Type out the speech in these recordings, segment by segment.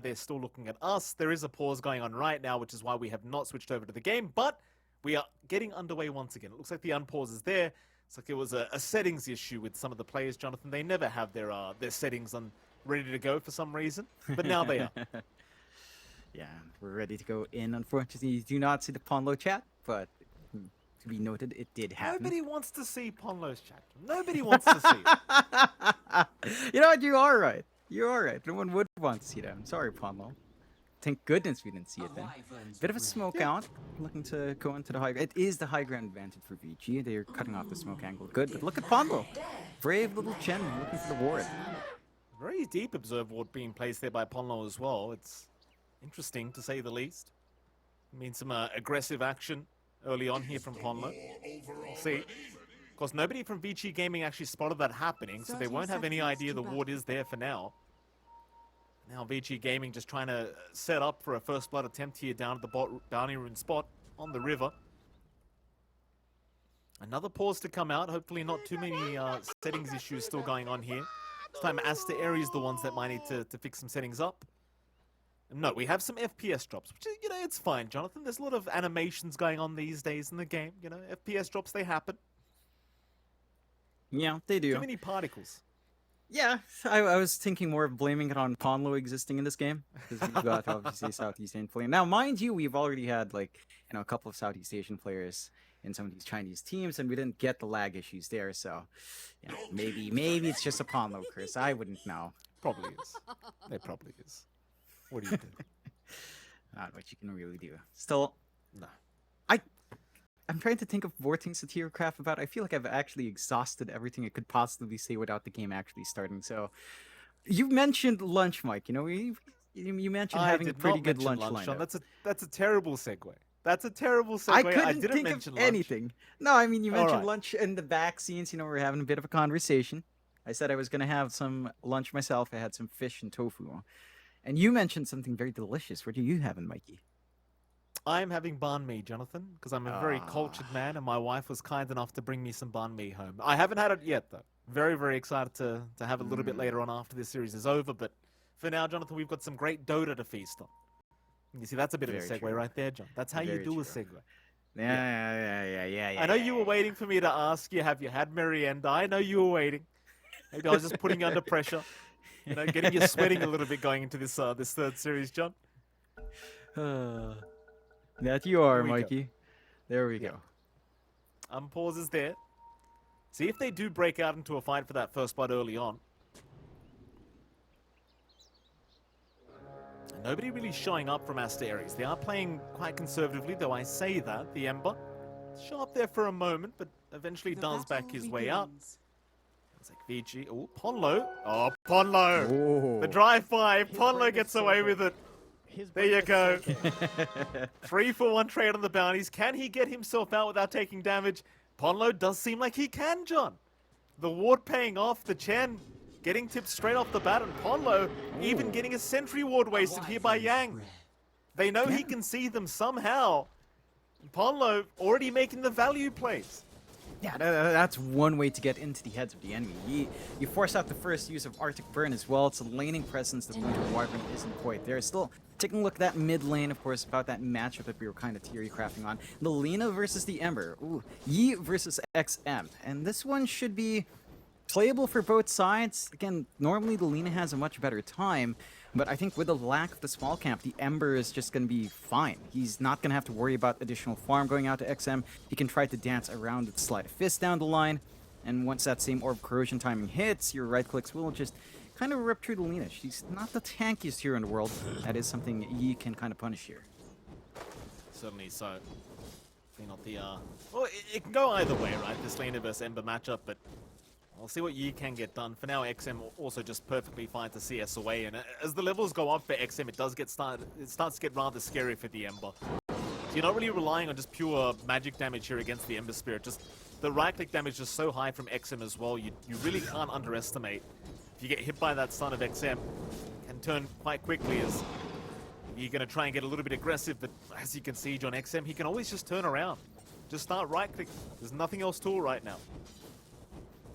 they're still looking at us. There is a pause going on right now, which is why we have not switched over to the game, but we are getting underway once again. It looks like the unpause is there. It's like it was a settings issue with some of the players, Jonathan. They never have their settings on ready to go for some reason, but now they are. Yeah, we're ready to go in. Unfortunately, you do not see the Ponlo chat, but to be noted, it did happen. Nobody wants to see Ponlo's chat. Nobody wants to see it. You know what? You are right. You're all right. No one would want to see that. I'm sorry, Ponlo. Thank goodness we didn't see it then. Bit of a smoke out. Looking to go into the high. It is the high ground advantage for Vici. They're cutting off the smoke angle. Good, but look at Ponlo. Brave little Chen looking for the ward. Very deep observe ward being placed there by Ponlo as well. It's interesting to say the least. I mean, some aggressive action early on here from Ponlo. See, of course, nobody from Vici Gaming actually spotted that happening, so they won't have any idea the ward is there for now. Now Vici Gaming just trying to set up for a first blood attempt here down at the bounty rune spot on the river. Another pause to come out. Hopefully not too many settings issues still going on here. This time Aster.Aries the ones that might need to fix some settings up. No, we have some FPS drops, which, you know, it's fine, Jonathan. There's a lot of animations going on these days in the game. You know, FPS drops, they happen. Yeah, they do. Too many particles. Yeah, I was thinking more of blaming it on Ponlo existing in this game, because we've got obviously Southeast Asian player. Now, mind you, we've already had, like, you know, a couple of Southeast Asian players in some of these Chinese teams, and we didn't get the lag issues there, so, you know, maybe it's just a Ponlo curse. I wouldn't know. Probably is. It probably is. What do you do? Not what you can really do. Still, no. I'm trying to think of more things to Tiercraft about. I feel like I've actually exhausted everything I could possibly say without the game actually starting. So, you mentioned lunch, Mike. You know, you mentioned having a pretty good lunch lineup. That's a terrible segue. That's a terrible segue. I couldn't didn't think mention of lunch. anything. No, I mean, you mentioned right. lunch in the back scenes. You know, we're having a bit of a conversation. I said I was going to have some lunch myself. I had some fish and tofu. And you mentioned something very delicious. What are you having, Mikey? I'm having banh mi, Jonathan, because I'm a very cultured man, and my wife was kind enough to bring me some banh mi home. I haven't had it yet, though. Very, very excited to have it a little bit later on after this series is over. But for now, Jonathan, we've got some great Dota to feast on. You see, that's a bit of a segue right there, John. That's how you do a segue. Yeah. I know you were waiting for me to ask you, have you had merienda? I know you were waiting. Maybe I was just putting you under pressure. You know, getting you sweating a little bit going into this this third series, John. That you are, Mikey. There we go. Pause is there. See if they do break out into a fight for that first blood early on. Nobody really showing up from Aster.Aries. They are playing quite conservatively, though I say that. The Ember show up there for a moment, but eventually does back his way out. It's like Vici. Oh, Ponlo. Oh, Ponlo. Ooh. The drive-by. Ponlo gets away with it. There you go. 3-for-1 trade on the bounties. Can he get himself out without taking damage? Ponlo does seem like he can, John. The ward paying off. The Chen getting tipped straight off the bat. And Ponlo even getting a sentry ward wasted here by Yang. They know he can see them somehow. Ponlo already making the value plays. Yeah, that's one way to get into the heads of the enemy. You force out the first use of Arctic Burn as well. It's a laning presence that Winter Wyvern isn't quite there. Still, taking a look at that mid lane, of course, about that matchup that we were kind of theory-crafting on. The Lina versus the Ember. Ooh, Yi versus XM. And this one should be playable for both sides. Again, normally the Lina has a much better time, but I think with the lack of the small camp, the Ember is just going to be fine. He's not going to have to worry about additional farm going out to XM. He can try to dance around it, slide a fist down the line, and once that same Orb Corrosion timing hits, your right clicks will just kind of rip through the Lina. She's not the tankiest here in the world. That is something Yi can kind of punish here. Certainly so. Not the well, it can go either way, right? This Lina versus Ember matchup, but I'll see what Yi can get done. For now, XM also just perfectly fine to CS away, and as the levels go up for XM, it starts to get rather scary for the Ember. So you're not really relying on just pure magic damage here against the Ember Spirit. Just the right-click damage is so high from XM as well. You really can't underestimate. If you get hit by that stun of XM, can turn quite quickly as you're going to try and get a little bit aggressive, but as you can see, John, XM, he can always just turn around. Just start right-click. There's nothing else to it right now.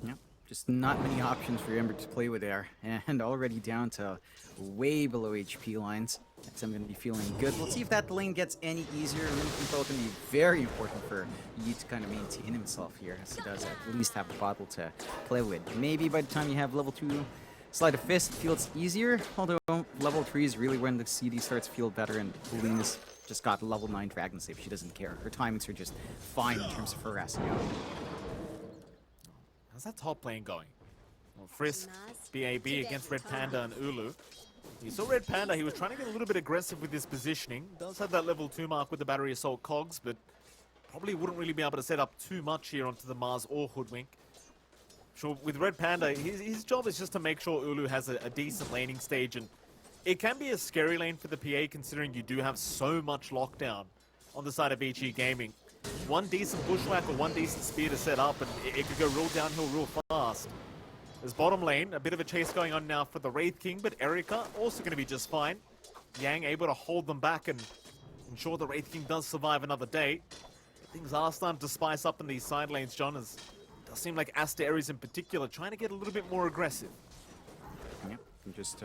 Yeah. Just not many options for Ember to play with there, and already down to way below HP lines. Next I'm going to be feeling good. We'll see if that lane gets any easier. Rune control can be very important for Yi to kind of maintain himself here, as he does at least have a bottle to play with. Maybe by the time you have level 2 Sleight of Fist, it feels easier, although level 3 is really when the CD starts to feel better, and Lena's just got level 9 Dragon Save. She doesn't care. Her timings are just fine in terms of harassing out. How's that top lane going? Well, Frisk, BAB against Red Panda and Ulu. You saw Red Panda, he was trying to get a little bit aggressive with his positioning. Does have that level 2 mark with the Battery Assault cogs, but probably wouldn't really be able to set up too much here onto the Mars or Hoodwink. Sure, with Red Panda, his job is just to make sure Ulu has a decent laning stage, and it can be a scary lane for the PA considering you do have so much lockdown on the side of Vici Gaming. One decent bushwhack or one decent spear to set up, and it could go real downhill real fast. There's bottom lane, a bit of a chase going on now for the Wraith King, but Erika also going to be just fine. Yang able to hold them back and ensure the Wraith King does survive another day. Things are starting to spice up in these side lanes, John, as it does seem like Aster.Aries in particular trying to get a little bit more aggressive. Yep, I'm just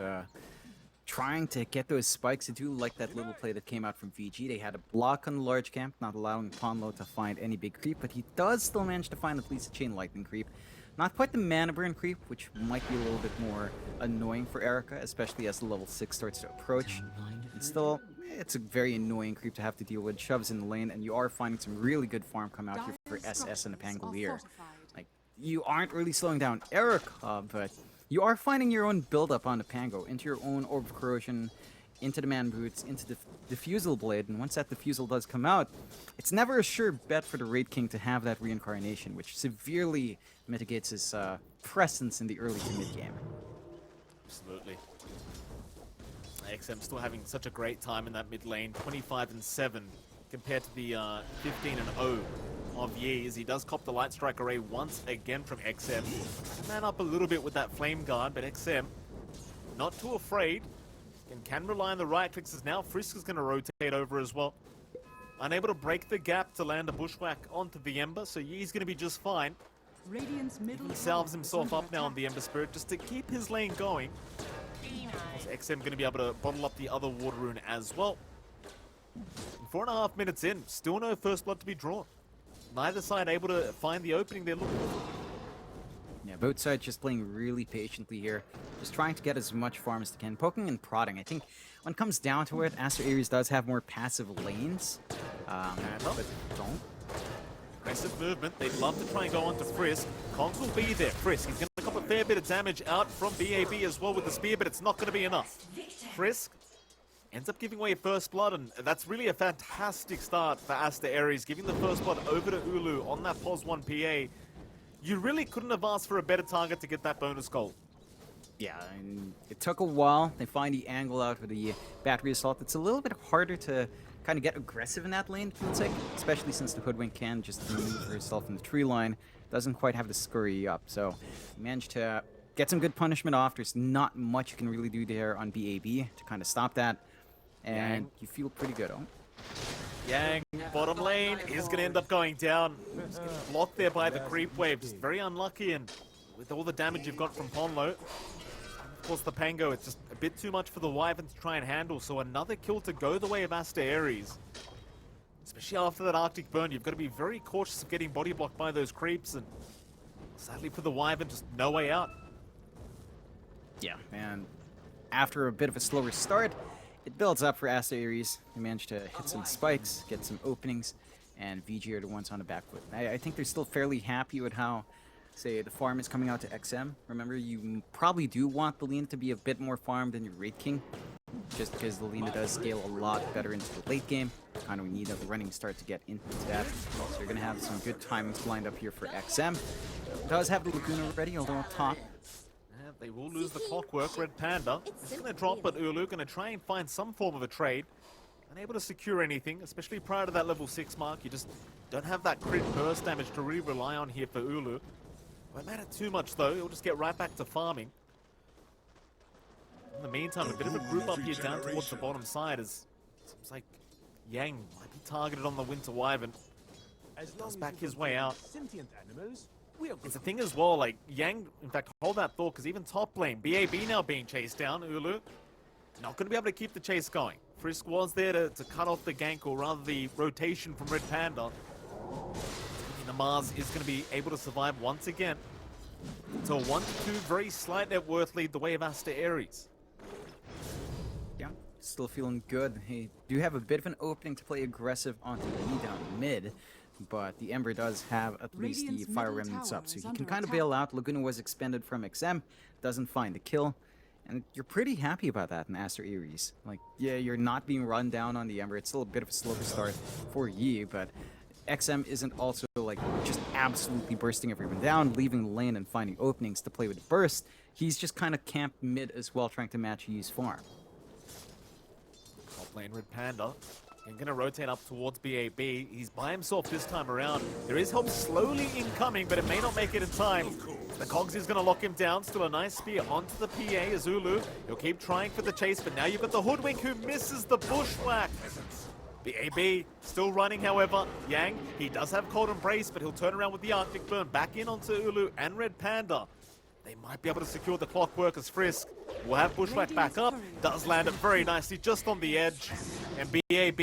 trying to get those spikes. I do like that little play that came out from VG. They had a block on the large camp, not allowing Ponlo to find any big creep, but he does still manage to find at least a Chain Lightning creep. Not quite the mana burn creep, which might be a little bit more annoying for Erika, especially as the level 6 starts to approach. And still, it's a very annoying creep to have to deal with. Shoves in the lane, and you are finding some really good farm come out here for SS and a Pangolier. Like, you aren't really slowing down Erika, but you are finding your own build-up on the Pango, into your own Orb of Corrosion, into the Man Boots, into the Diffusal Blade, and once that Diffusal does come out, it's never a sure bet for the Raid King to have that Reincarnation, which severely mitigates his presence in the early to mid-game. Absolutely. XM still having such a great time in that mid lane, 25-7 compared to the 15-0 of Yi, as he does cop the Light Strike Array once again from XM. Man up a little bit with that Flame Guard, but XM not too afraid and can rely on the right clicks, as now Frisk is going to rotate over as well. Unable to break the gap to land a Bushwhack onto the Ember, so Yi's going to be just fine. He salves himself up now on the Ember Spirit just to keep his lane going. Also, XM going to be able to bottle up the other Water Rune as well. 4.5 minutes in, still no first blood to be drawn. Neither side able to find the opening they're looking for. Yeah, both sides just playing really patiently here. Just trying to get as much farm as they can. Poking and prodding. I think when it comes down to it, Aster.Aries does have more passive lanes. But don't. Aggressive movement. They'd love to try and go on to Frisk. Kongs will be there. Frisk, he's going to cop a fair bit of damage out from BAB as well with the spear, but it's not going to be enough. Frisk ends up giving away first blood, and that's really a fantastic start for Aster.Aries, giving the first blood over to Ulu on that POS 1 PA. You really couldn't have asked for a better target to get that bonus goal. Yeah, and it took a while. They find the angle out with the Battery Assault. It's a little bit harder to kind of get aggressive in that lane, it feels like, especially since the Hoodwink can just maneuver herself in the tree line. Doesn't quite have to scurry up, so managed to get some good punishment off. There's not much you can really do there on BAB to kind of stop that, and you feel pretty good. Oh. Yang, bottom lane, is going to end up going down. Just getting blocked there by the creep wave. Just very unlucky, and with all the damage you've got from Ponlo, of course the Pango, it's just a bit too much for the Wyvern to try and handle, so another kill to go the way of Aster.Aries. Especially after that Arctic burn, you've got to be very cautious of getting body blocked by those creeps, and sadly for the Wyvern, just no way out. Yeah, and after a bit of a slower start, it builds up for Aster.Aries. They managed to hit some spikes, get some openings, and VG are the ones on the back foot. I think they're still fairly happy with how, say, the farm is coming out to XM. Remember, you probably do want the Lina to be a bit more farmed than your Raid King, just because the Lina does scale a lot better into the late game. Kind of need a running start to get into that. So you're going to have some good timings lined up here for XM. It does have the Laguna ready, although up top. They will lose the clockwork. Red Panda is going to drop, but Ulu going to try and find some form of a trade. Unable to secure anything, especially prior to that level 6 mark. You just don't have that crit burst damage to really rely on here for Ulu. Won't matter too much though, he'll just get right back to farming. In the meantime, a bit of a group up here down towards the bottom side, as it seems like Yang might be targeted on the Winter Wyvern. Does back his way out. Sentient animals, It's the thing as well, like, Yang, in fact, hold that thought, because even top lane, BAB now being chased down, Ulu, not going to be able to keep the chase going. Frisk was there to cut off the gank, or rather the rotation from Red Panda. And the Mars is going to be able to survive once again. So a 1-2, very slight net worth lead the way of Aster.Aries. Yeah, still feeling good. He do have a bit of an opening to play aggressive onto me down mid, but the Ember does have at least the Fire Remnants up, so he can kind of bail out. Laguna was expended from XM, doesn't find the kill, and you're pretty happy about that in Aster.Aries. Like, yeah, you're not being run down on the Ember. It's still a bit of a slower start for Yi, but XM isn't also like just absolutely bursting everyone down, leaving the lane and finding openings to play with burst. He's just kind of camped mid as well, trying to match Yi's farm. Top lane Red Panda. And going to rotate up towards BAB. He's by himself this time around. There is help slowly incoming, but it may not make it in time. The Cogs is going to lock him down. Still a nice spear onto the PA. Zulu, he'll keep trying for the chase, but now you've got the Hoodwink who misses the bushwhack. BAB still running, however. Yang, he does have Cold Embrace, but he'll turn around with the Arctic Burn back in onto Ulu and Red Panda. They might be able to secure the Clockwork as Frisk will have Bushwhack back up. Does land it very nicely just on the edge. And BAB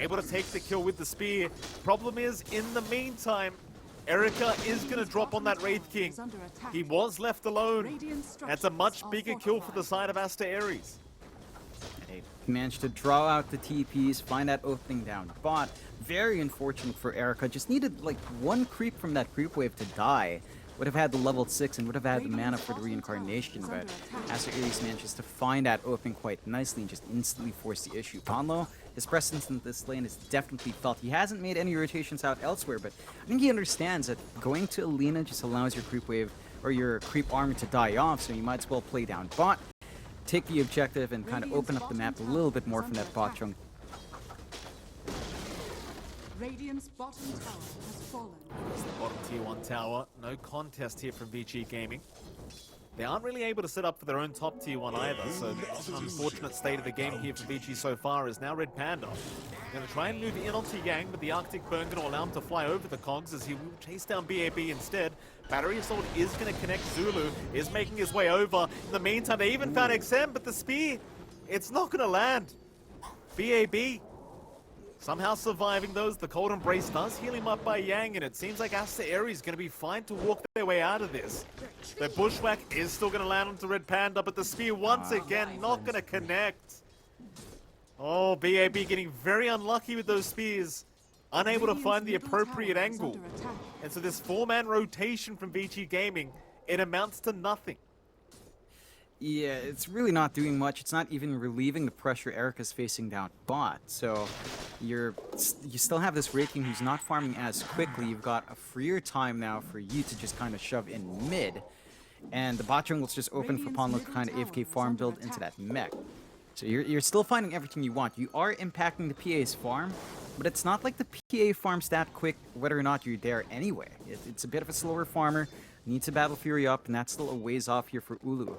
able to take the kill with the spear. Problem is, in the meantime, Erica is going to drop on that Wraith King. He was left alone. That's a much bigger kill for the side of Aster.Aries. He managed to draw out the TPs, find that opening down bot. Very unfortunate for Erica. Just needed like one creep from that creep wave to die. Would have had the level 6 and would have had the mana for the reincarnation, but Aster.Aries manages to find that opening quite nicely and just instantly force the issue. Ponlo, his presence in this lane is definitely felt. He hasn't made any rotations out elsewhere, but I think he understands that going to Alina just allows your creep wave or your creep army to die off, so you might as well play down bot, take the objective, and kind of open up the map a little bit more from that bot chunk. Radiant's bottom tower has fallen. It's the bottom tier 1 tower. No contest here from Vici Gaming. They aren't really able to set up for their own top tier 1 either, so it's an unfortunate state of the game here for Vici so far is now Red Panda. Going to try and move in onto Yang, but the Arctic Burn going to allow him to fly over the Cogs as he will chase down BAB instead. Battery Assault is going to connect. Zulu is making his way over. In the meantime, they even found XM, but the spear, it's not going to land. BAB somehow surviving those. The Cold Embrace does heal him up by Yang, and it seems like Aster.Aries is going to be fine to walk their way out of this. The Bushwhack is still going to land onto Red Panda, but the spear once again not going to connect. Oh, BAB getting very unlucky with those spears. Unable to find the appropriate angle. And so this 4-man rotation from Vici Gaming, it amounts to nothing. Yeah, it's really not doing much. It's not even relieving the pressure Erica's facing down bot. So you still have this Wraith King who's not farming as quickly. You've got a freer time now for you to just kind of shove in mid. And the bot jungle's just open for Ponlo to kind of AFK farm build into that mech. So you're still finding everything you want. You are impacting the PA's farm, but it's not like the PA farms that quick whether or not you're there anyway. It's a bit of a slower farmer, needs a Battle Fury up, and that's still a ways off here for Ulu.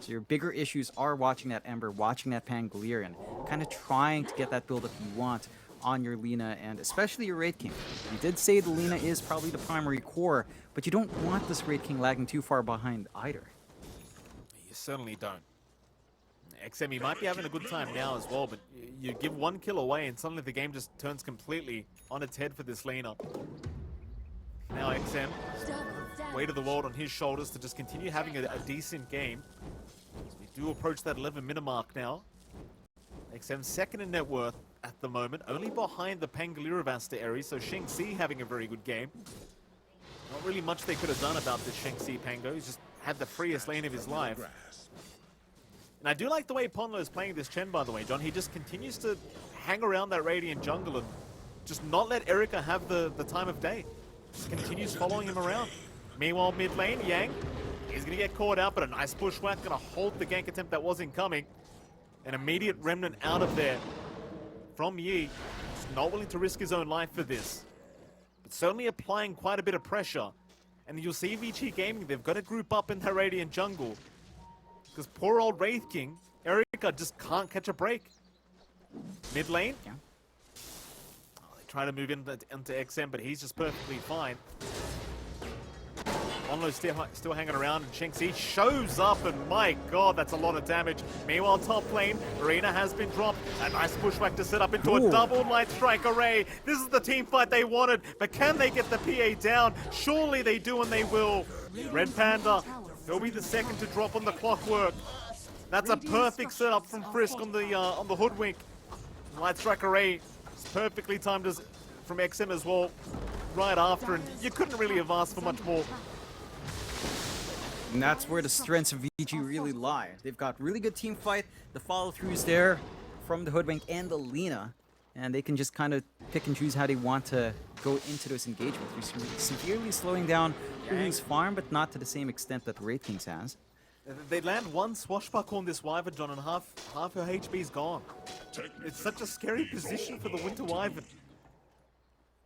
So your bigger issues are watching that Ember, watching that Pangolier, and kind of trying to get that build-up you want on your Lina, and especially your Wraith King. You did say the Lina is probably the primary core, but you don't want this Wraith King lagging too far behind either. You certainly don't. XM, he might be having a good time now as well, but you give one kill away and suddenly the game just turns completely on its head for this laner. Now XM, weight of the world on his shoulders to just continue having a decent game. So we do approach that 11-minute mark now. XM second in net worth at the moment, only behind the Pangolier of Aster.Aries, so Shenxi having a very good game. Not really much they could have done about this Shenxi Pango. He's just had the freest lane of his life. And I do like the way Ponlo is playing this Chen, by the way, John. He just continues to hang around that Radiant jungle and just not let Erica have the time of day. Just continues following him around. Meanwhile, mid lane, Yang is going to get caught out, but a nice bushwhack going to hold the gank attempt that was incoming. An immediate remnant out of there from Yi. Just not willing to risk his own life for this. But certainly applying quite a bit of pressure. And you'll see Vici Gaming, they've got to group up in their Radiant jungle. Because poor old Wraith King, Erica just can't catch a break. Mid lane. Yeah. Oh, they try to move into XM, but he's just perfectly fine. Onlo's still hanging around, and Shinxi shows up, and my god, that's a lot of damage. Meanwhile, top lane, Arena has been dropped. A nice pushback to set up into a double light strike array. This is the team fight they wanted, but can they get the PA down? Surely they do, and they will. Red Panda, he'll be the second to drop on the clockwork. That's a perfect setup from Frisk on the Hoodwink. Light strike array is perfectly timed from XM as well, right after, and you couldn't really have asked for much more. And that's where the strengths of Vici really lie. They've got really good team fight, the follow-throughs there from the Hoodwink and the Lina, and they can just kind of pick and choose how they want to go into those engagements. You're severely slowing down Ulu's farm, but not to the same extent that Wraith Kings has. They land one swashbuckle on this Wyvern, John, and half her HP's gone. It's such a scary position for the Winter Wyvern.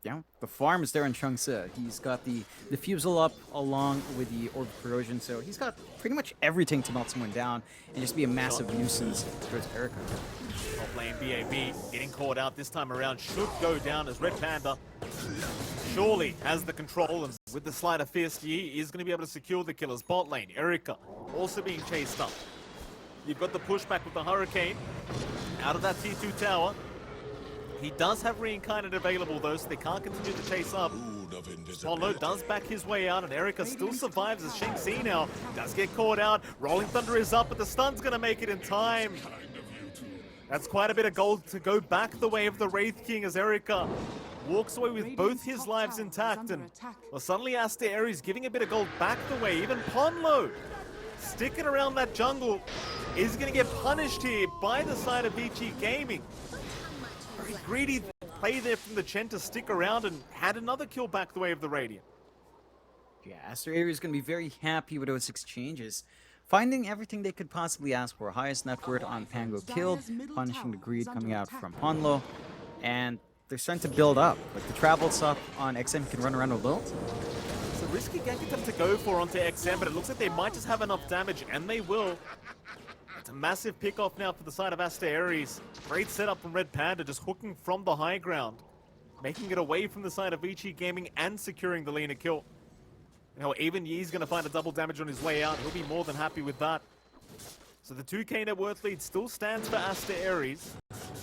Yeah, the farm is there in Changsa. He's got the Fusel up along with the Orb of Corrosion, so he's got pretty much everything to melt someone down and just be a massive nuisance towards Erica. Top lane BAB getting caught out this time around should go down as Red Panda surely has the control, and with the Sleight of Fist, he is going to be able to secure the killers. Bot lane, Erica also being chased up. You've got the pushback with the Hurricane out of that T2 tower. He does have Reincarnate available though, so they can't continue to chase up. Onlo does back his way out, and Erica still survives as Shinxi now does get caught out. Rolling Thunder is up, but the stun's going to make it in time. That's quite a bit of gold to go back the way of the Wraith King as Erica walks away with both his lives intact, and well, suddenly Aster.Aries giving a bit of gold back the way. Even Ponlo sticking around that jungle is going to get punished here by the side of Vici Gaming. Very greedy play there from the Chen to stick around and had another kill back the way of the Radiant. Yeah, Aster.Aries is going to be very happy with those exchanges. Finding everything they could possibly ask for. Highest net worth on Pango killed, punishing the greed coming out from Ponlo, and they're starting to build up. Like the travels up on XM can run around a little. It's a risky gank attempt to go for onto XM, but it looks like they might just have enough damage, and they will. It's a massive pick-off now for the side of Aster.Aries. Great setup from Red Panda, just hooking from the high ground, making it away from the side of Vici Gaming and securing the Lina kill. Now, even Yee's going to find a double damage on his way out. He'll be more than happy with that. So the 2k net worth lead still stands for Aster.Aries.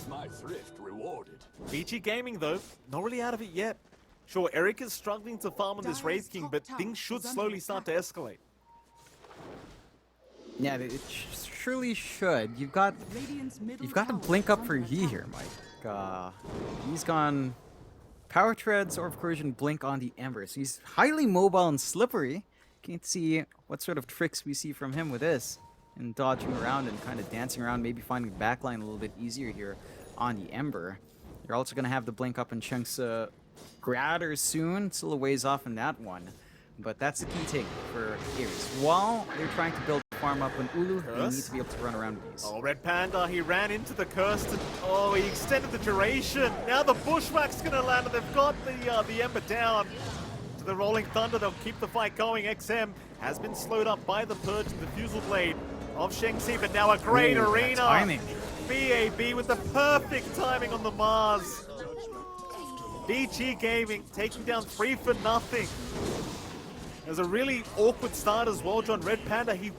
My thrift rewarded. Vici Gaming, though, not really out of it yet. Sure, Eric is struggling to farm on this Wraith King, but things should slowly start to escalate. Yeah, it surely should. You've got to blink up for Yi here, Mike. He's gone Power Treads, Orb of Corrosion, Blink on the Ember. So he's highly mobile and slippery. Can't see what sort of tricks we see from him with this. And dodging around and kind of dancing around, maybe finding the backline a little bit easier here on the Ember. You're also going to have the Blink up in chunks Gratter soon. Still a ways off in that one. But that's the key thing for Aries. While they're trying to build farm up on Ulu, they need to be able to run around with these. Oh, Red Panda, he ran into the curse. He extended the duration. Now the Bushwhack's going to land, and they've got the Ember down. To the Rolling Thunder, they'll keep the fight going. XM has been slowed up by the Purge and the Fusel Blade of Shenxi, but now a great arena. Timing. BAB with the perfect timing on the Mars. Vici Gaming taking down 3 for nothing. There's a really awkward start as well, John. Red Panda, he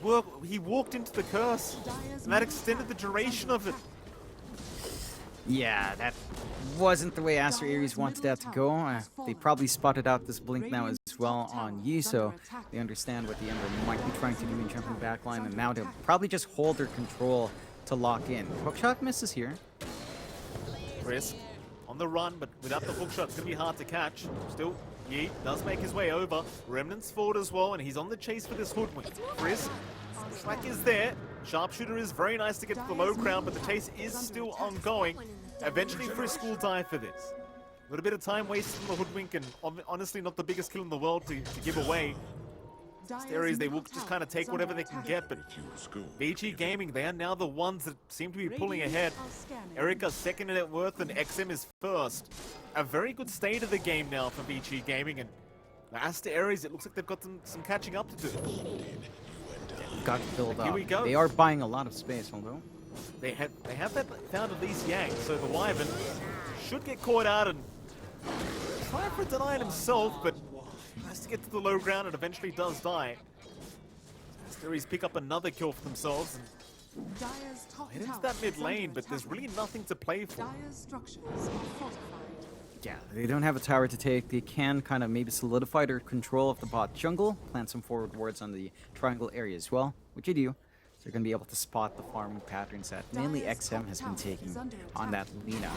walked into the curse, and that extended the duration of it. Yeah, that wasn't the way Aster.Aries wanted that to go. They probably spotted out this Blink now as well on Yi, so they understand what the Ember might be trying to do in jumping backline, and now they'll probably just hold their control to lock in. Hookshot misses here. Chris on the run, but without the hookshot, it's going to be hard to catch. Still, Yi does make his way over. Remnant's forward as well, and he's on the chase for this Hoodwink. Chris, Bushwhack is there. Sharpshooter is very nice to get to the low ground, but the chase is still ongoing. Eventually, Frisk will die for this. A little bit of time wasted on the Hoodwink, and honestly not the biggest kill in the world to give away. Aster.Aries, they will just kind of take whatever they can get, but Vici Gaming, they are now the ones that seem to be pulling ahead. Erica's second in net worth, and XM is first. A very good state of the game now for Vici Gaming, and Aster.Aries, it looks like they've got some catching up to do. Got to build up. Here we go. They are buying a lot of space, although. They have that found at least Yang, so the Wyvern should get caught out and try for denying himself, but Tries to get to the low ground and eventually does die. Aster.Aries pick up another kill for themselves and Dire's top head into tower that mid is under lane, but there's attack. really nothing to play for. Dire's structures are fortified. Yeah, they don't have a tower to take. They can kind of maybe solidify their control of the bot jungle, plant some forward wards on the triangle area as well, which you do. So you're going to be able to spot the farming patterns that mainly Dire's XM top has been tower taking is under on attack. that Lina.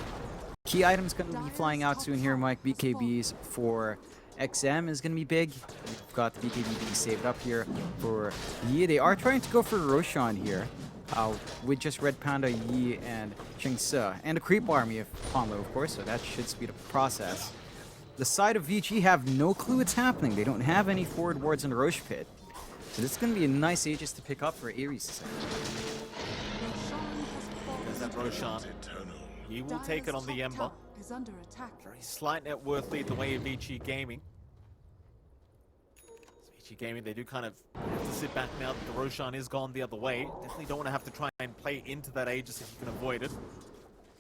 Key items going to be Dire's flying out top soon here, tower Mike. has BKBs for XM is going to be big. We've got the BKB being saved up here for Yi. They are trying to go for Roshan here. With just Red Panda, Yi, and Cheng Se. And a creep army of Ponlo, of course, so that should speed up the process. The side of Vici have no clue what's happening. They don't have any forward wards in the Roche Pit. So this is going to be a nice Aegis to pick up for Ares. There's that Roshan. He will take it on the Ember. Is under attack. Very slight net worth lead the way of Vici Gaming. Vici Gaming, they do kind of have to sit back now that the Roshan is gone the other way. Definitely don't want to have to try and play into that Aegis if you can avoid it.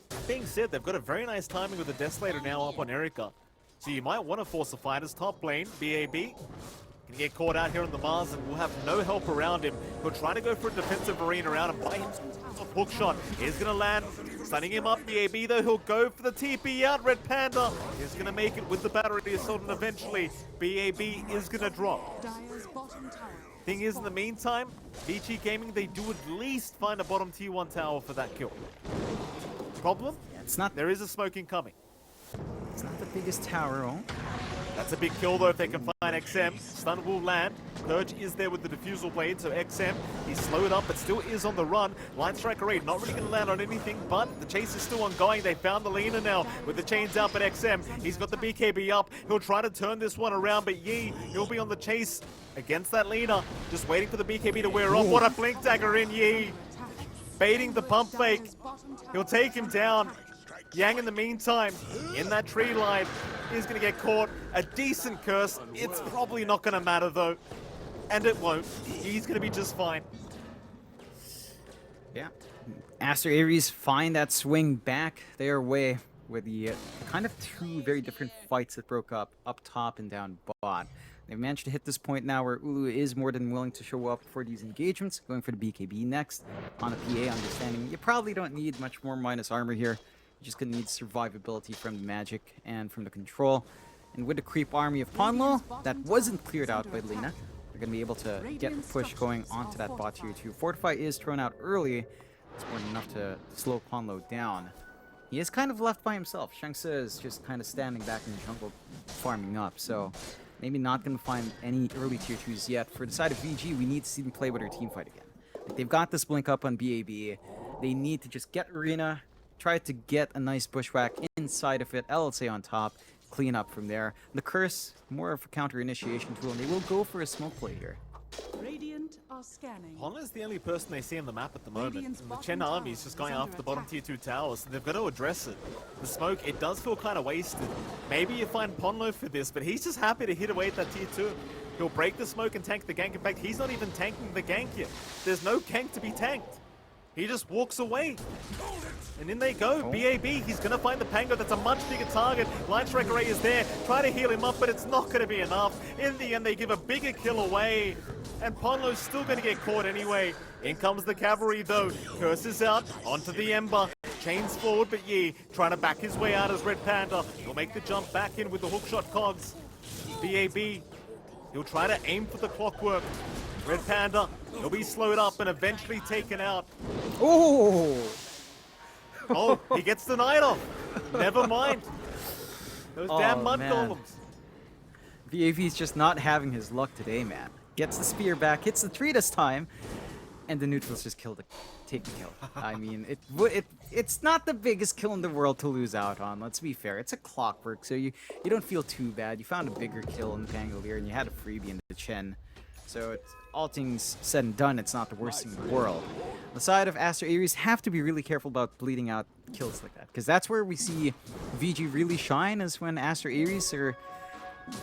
That being said, they've got a very nice timing with the Desolator now up on Erika. So you might want to force a fight as top lane, BAB. Can get caught out here on the Mars and will have no help around him. He'll try to go for a defensive arena around him. By himself, a hook shot is going to land. Stunning him up, BAB though, he'll go for the TP out. Red Panda is going to make it with the battery assault, and eventually BAB is going to drop. Dire's bottom tower. Thing is, in the meantime, Vici Gaming, they do at least find a bottom tier 1 tower for that kill. Problem? Yeah, it's not There is a smoking coming. it's not the biggest tower, oh. That's a big kill though if they can find XM. Stun will land. Purge is there with the diffusal blade, so XM, he's slowed up but still is on the run. Line Striker Raid not really going to land on anything, but the chase is still ongoing. They found the Lina now with the chains out, but XM, he's got the BKB up. He'll try to turn this one around, but Yi, he'll be on the chase against that Lina. Just waiting for the BKB to wear off. What a blink dagger in Yi. Baiting the pump fake. He'll take him down. Yang in the meantime, in that tree line, is going to get caught. A decent curse. It's probably not going to matter though. And it won't. He's going to be just fine. Yeah. Aster.Aries find that swing back their way with the kind of two very different fights that broke up top and down bot. They've managed to hit this point now where Ulu is more than willing to show up for these engagements, going for the BKB next on a PA, understanding you probably don't need much more minus armor here. You're just going to need survivability from the magic and from the control. And with the creep army of Ponlo, that wasn't cleared out by Lina, they're going to be able to get the push going onto that bot tier 2. Fortify is thrown out early. It's more than enough to slow Ponlo down. He is kind of left by himself. Cheng Se is just kind of standing back in the jungle farming up, so maybe not going to find any early tier 2s yet. For the side of VG, we need to see them play with their team fight again. Like, they've got this blink up on BAB. They need to just get Arena, try to get a nice bushwhack inside of it, LLC on top, clean up from there. The Curse, more of a counter initiation tool, and they will go for a smoke play here. Radiant are scanning. Honda's the only person they see on the map at the moment. Radiant's And the bottom Chen tower army is just is going under after the bottom attack. tier 2 towers, and they've got to address it. The smoke, it does feel kind of wasted. Maybe you find Ponlo for this, but he's just happy to hit away at that tier 2. He'll break the smoke and tank the gank. In fact, he's not even tanking the gank yet. There's no gank to be tanked. He just walks away. And in they go. BAB, he's going to find the Pango. That's a much bigger target. Line Strike Array is there. Try to heal him up, but it's not going to be enough. In the end, they give a bigger kill away. And Ponlo's still going to get caught anyway. In comes the cavalry, though. Curse is out. Onto the Ember. Chains forward, but Yi trying to back his way out as Red Panda. He'll make the jump back in with the hookshot cogs. BAB, he'll try to aim for the clockwork. Red Panda, he'll be slowed up and eventually taken out. Oh! Oh, he gets the night off. Never mind. Those damn mud man. golems. VAV's just not having his luck today, man. Gets the spear back, hits the tree this time, and the neutrals just take the kill. I mean, it's not the biggest kill in the world to lose out on, let's be fair. It's a clockwork, so you don't feel too bad. You found a bigger kill in the Pangolier, and you had a freebie in the Chen. So it's, all things said and done, it's not the worst thing in the world. The side of Aster.Aries have to be really careful about bleeding out kills like that, because that's where we see VG really shine, is when Aster.Aries are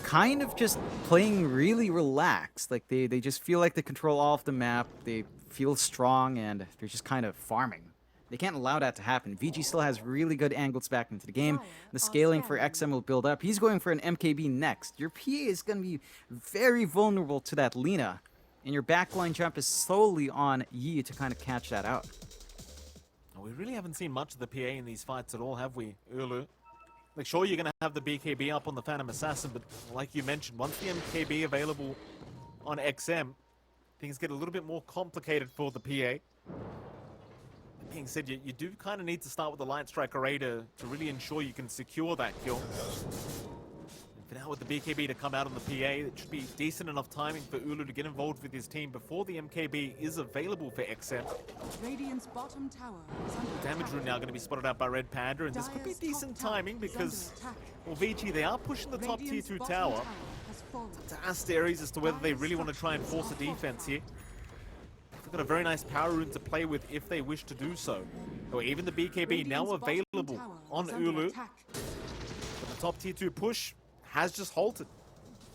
kind of just playing really relaxed. Like they just feel like they control all of the map, they feel strong, and they're just kind of farming. They can't allow that to happen. VG still has really good angles back into the game. The scaling for XM will build up. He's going for an MKB next. Your PA is going to be very vulnerable to that Lina. And your backline jump is solely on Yi to kind of catch that out. We really haven't seen much of the PA in these fights at all, have we, Ulu? Like, sure, you're going to have the BKB up on the Phantom Assassin, but like you mentioned, once the MKB available on XM, things get a little bit more complicated for the PA. That being said, you do kind of need to start with the Light Strike Array to really ensure you can secure that kill. And for now, with the BKB to come out on the PA, it should be decent enough timing for Ulu to get involved with his team before the MKB is available for XM. Radiant's bottom tower is under Damage attack. rune now going to be spotted out by Red Panda, and this could be Dire's decent top tower timing is because, under attack. well, Vici, they are pushing the top tier Radiant's 2 bottom tower. has fallen. To Aster.Aries as to whether they really want to try and force a defense here. They've got a very nice power rune to play with if they wish to do so. Or even the BKB now Radiant's bottom available tower on is under Ulu. attack. But the top tier 2 push has just halted.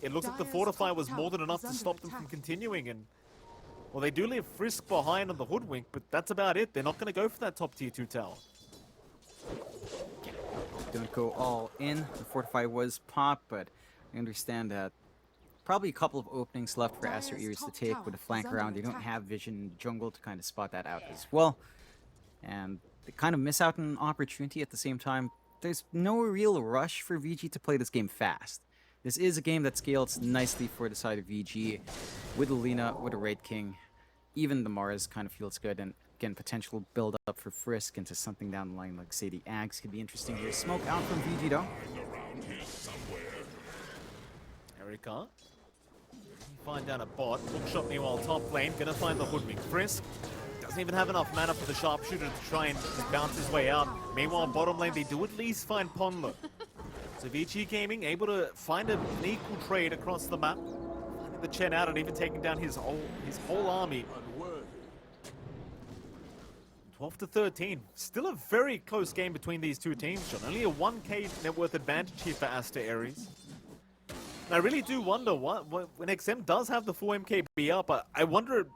It looks like the Dire's Fortify top was more than tower enough is to under stop them from attack. continuing, and well, they do leave Frisk behind on the Hoodwink, but that's about it. They're not going to go for that top tier 2 tower. Don't go all in. The Fortify was popped, but I understand that probably a couple of openings left for Dire's Aster.Aries to top take tower with a flank is around. under They don't attack. have vision in the jungle to kind of spot that out as well. And they kind of miss out on an opportunity at the same time. There's no real rush for VG to play this game fast. This is a game that scales nicely for the side of VG. With the Lina, with a Raid King, even the Mars kind of feels good. And again, potential build up for Frisk into something down the line, like say the Ags could be interesting here. Smoke out from VG though. Erika. Find down a bot. Hookshot meanwhile top lane. Gonna find the Hoodwink. Frisk doesn't even have enough mana for the sharpshooter to try and just bounce his way out. Meanwhile, bottom lane, they do at least find Ponlo. So Vici Gaming able to find an equal trade across the map. Finding the Chen out and even taking down his whole army. Unworthy. 12 to 13. Still a very close game between these two teams, John. Only a 1k net worth advantage here for Aster.Aries. And I really do wonder when XM does have the full MKB up, I wonder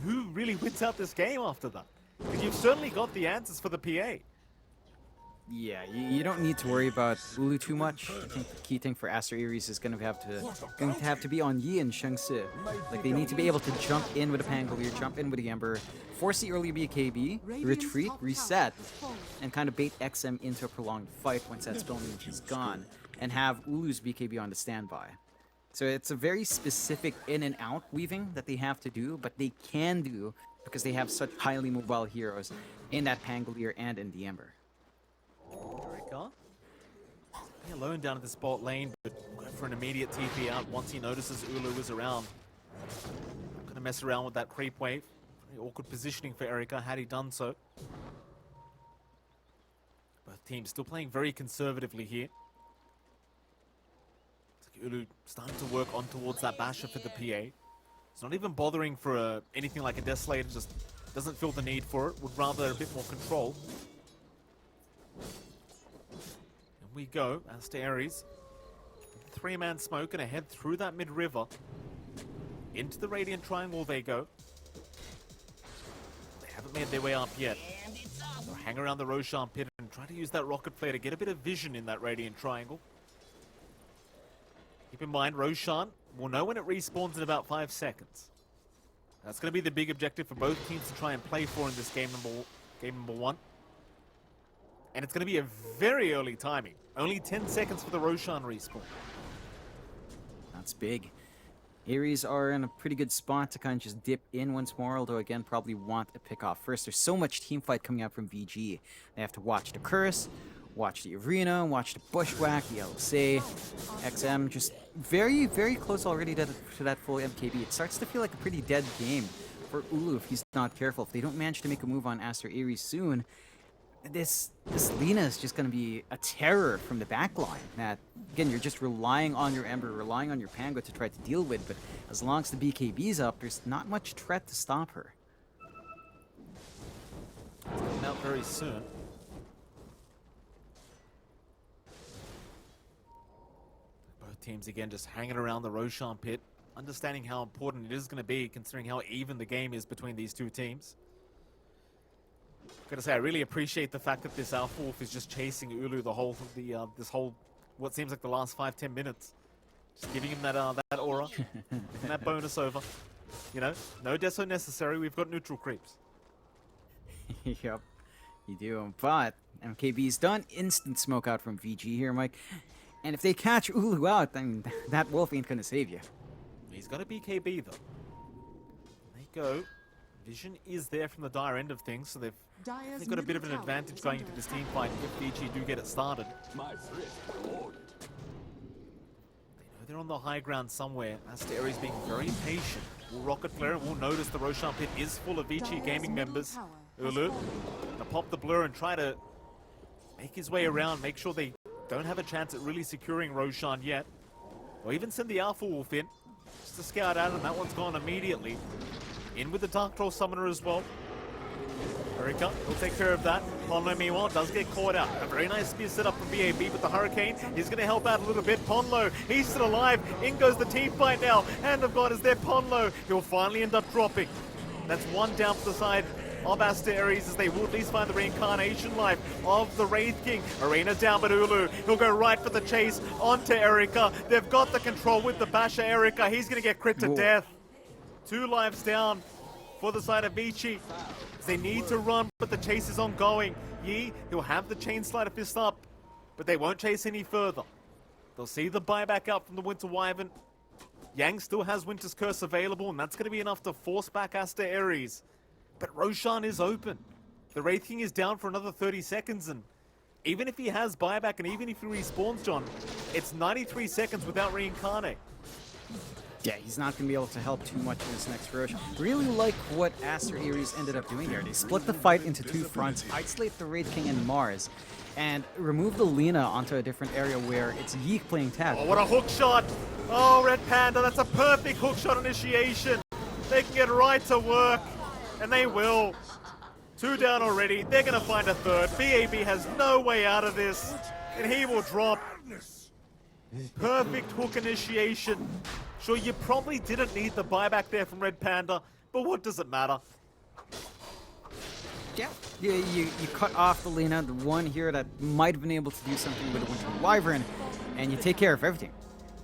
who really wins out this game after that. Because you've certainly got the answers for the PA. Yeah, you don't need to worry about Ulu too much. I think the key thing for Aster.Aries is going to have to be on Yi and Shengsi. Like, they need to be able to jump in with a Pangolier, jump in with the Ember, force the early BKB, Radiant's retreat, top tower reset, has fallen. and kind of bait XM into a prolonged fight once that spell mage is gone, and have Ulu's BKB on the standby. So it's a very specific in and out weaving that they have to do, but they can do because they have such highly mobile heroes in that Pangolier and in the Ember. Erika. Be alone down at the spot lane, but go for an immediate TP out once he notices Ulu is around. Not gonna mess around with that creep wave. Very awkward positioning for Erika had he done so. Both teams still playing very conservatively here. It's like Ulu starting to work on towards that basher for the PA. It's not even bothering for anything like a Desolator, just doesn't feel the need for it. Would rather a bit more control. We go, Aster.Aries. 3-man smoke gonna head through that mid-river. Into the Radiant Triangle they go. They haven't made their way up yet. So hang around the Roshan pit and try to use that rocket flare to get a bit of vision in that Radiant Triangle. Keep in mind, Roshan will know when it respawns in about 5 seconds. That's gonna be the big objective for both teams to try and play for in this game number 1. And it's going to be a very early timing. Only 10 seconds for the Roshan respawn. That's big. Aries are in a pretty good spot to kind of just dip in once more, although again, probably want a pick off first. There's so much team fight coming out from VG. They have to watch the Curse, watch the Arena, watch the Bushwhack, the LSA, XM, just very, very close already to that full MKB. It starts to feel like a pretty dead game for Ulu if he's not careful. If they don't manage to make a move on Aster.Aries soon, this Lina is just going to be a terror from the backline. That, again, you're just relying on your Ember, relying on your Pango to try to deal with, but as long as the BKB's up, there's not much threat to stop her. It's coming out very soon. Both teams, again, just hanging around the Roshan pit, understanding how important it is going to be, considering how even the game is between these two teams. Gotta say, I really appreciate the fact that this Alpha Wolf is just chasing Ulu this whole, what seems like the last 5-10 minutes. Just giving him that aura, and that bonus over. You know, no deso necessary, we've got neutral creeps. Yep, you do. But MKB's done. Instant smoke out from VG here, Mike. And if they catch Ulu out, then that wolf ain't gonna save you. He's got a BKB though. There you go. Vision is there from the dire end of things, so they've got a bit of an advantage going into this team fight if Vici do get it started. My thrift rewarded. They know they're on the high ground somewhere. Aster.Aries being very patient. Will Rocket Flare, will notice the Roshan pit is full of Vici gaming members. Ulu gonna pop the blur and try to make his way around, make sure they don't have a chance at really securing Roshan yet. Or even send the Alpha Wolf in, just to scout out, and that one's gone immediately. In with the Dark Troll Summoner as well. Erika will take care of that. Ponlo, meanwhile, does get caught out. A very nice spear set up from BAB, but the Hurricane is going to help out a little bit. Ponlo, he's still alive. In goes the team fight now. Hand of God is there. Ponlo, he'll finally end up dropping. That's one down for the side of Aster.Aries as they will at least find the reincarnation life of the Wraith King. Arena down, but Ulu, he'll go right for the chase onto Erika. They've got the control with the Basher Erika. He's going to get crit to death. 2 lives down for the side of Vici. They need to run, but the chase is ongoing. Yi, he'll have the Chain Slider Fist up, but they won't chase any further. They'll see the buyback out from the Winter Wyvern. Yang still has Winter's Curse available, and that's going to be enough to force back Aster.Aries. But Roshan is open. The Wraith King is down for another 30 seconds, and even if he has buyback and even if he respawns, John, it's 93 seconds without reincarnate. Yeah, he's not going to be able to help too much in this next rush. Really like what Aster.Aries ended up doing here. They split the fight into 2 fronts, isolate the Wraith King and Mars, and remove the Lina onto a different area where it's Yeek playing Tag. Oh, what a hook shot! Oh, Red Panda, that's a perfect hook shot initiation. They can get right to work, and they will. 2 down already. They're going to find a third. BAB has no way out of this, and he will drop. Perfect hook initiation. Sure, you probably didn't need the buyback there from Red Panda, but what does it matter? Yeah, you cut off the Lina, the one here that might have been able to do something with the Winter Wyvern, and you take care of everything.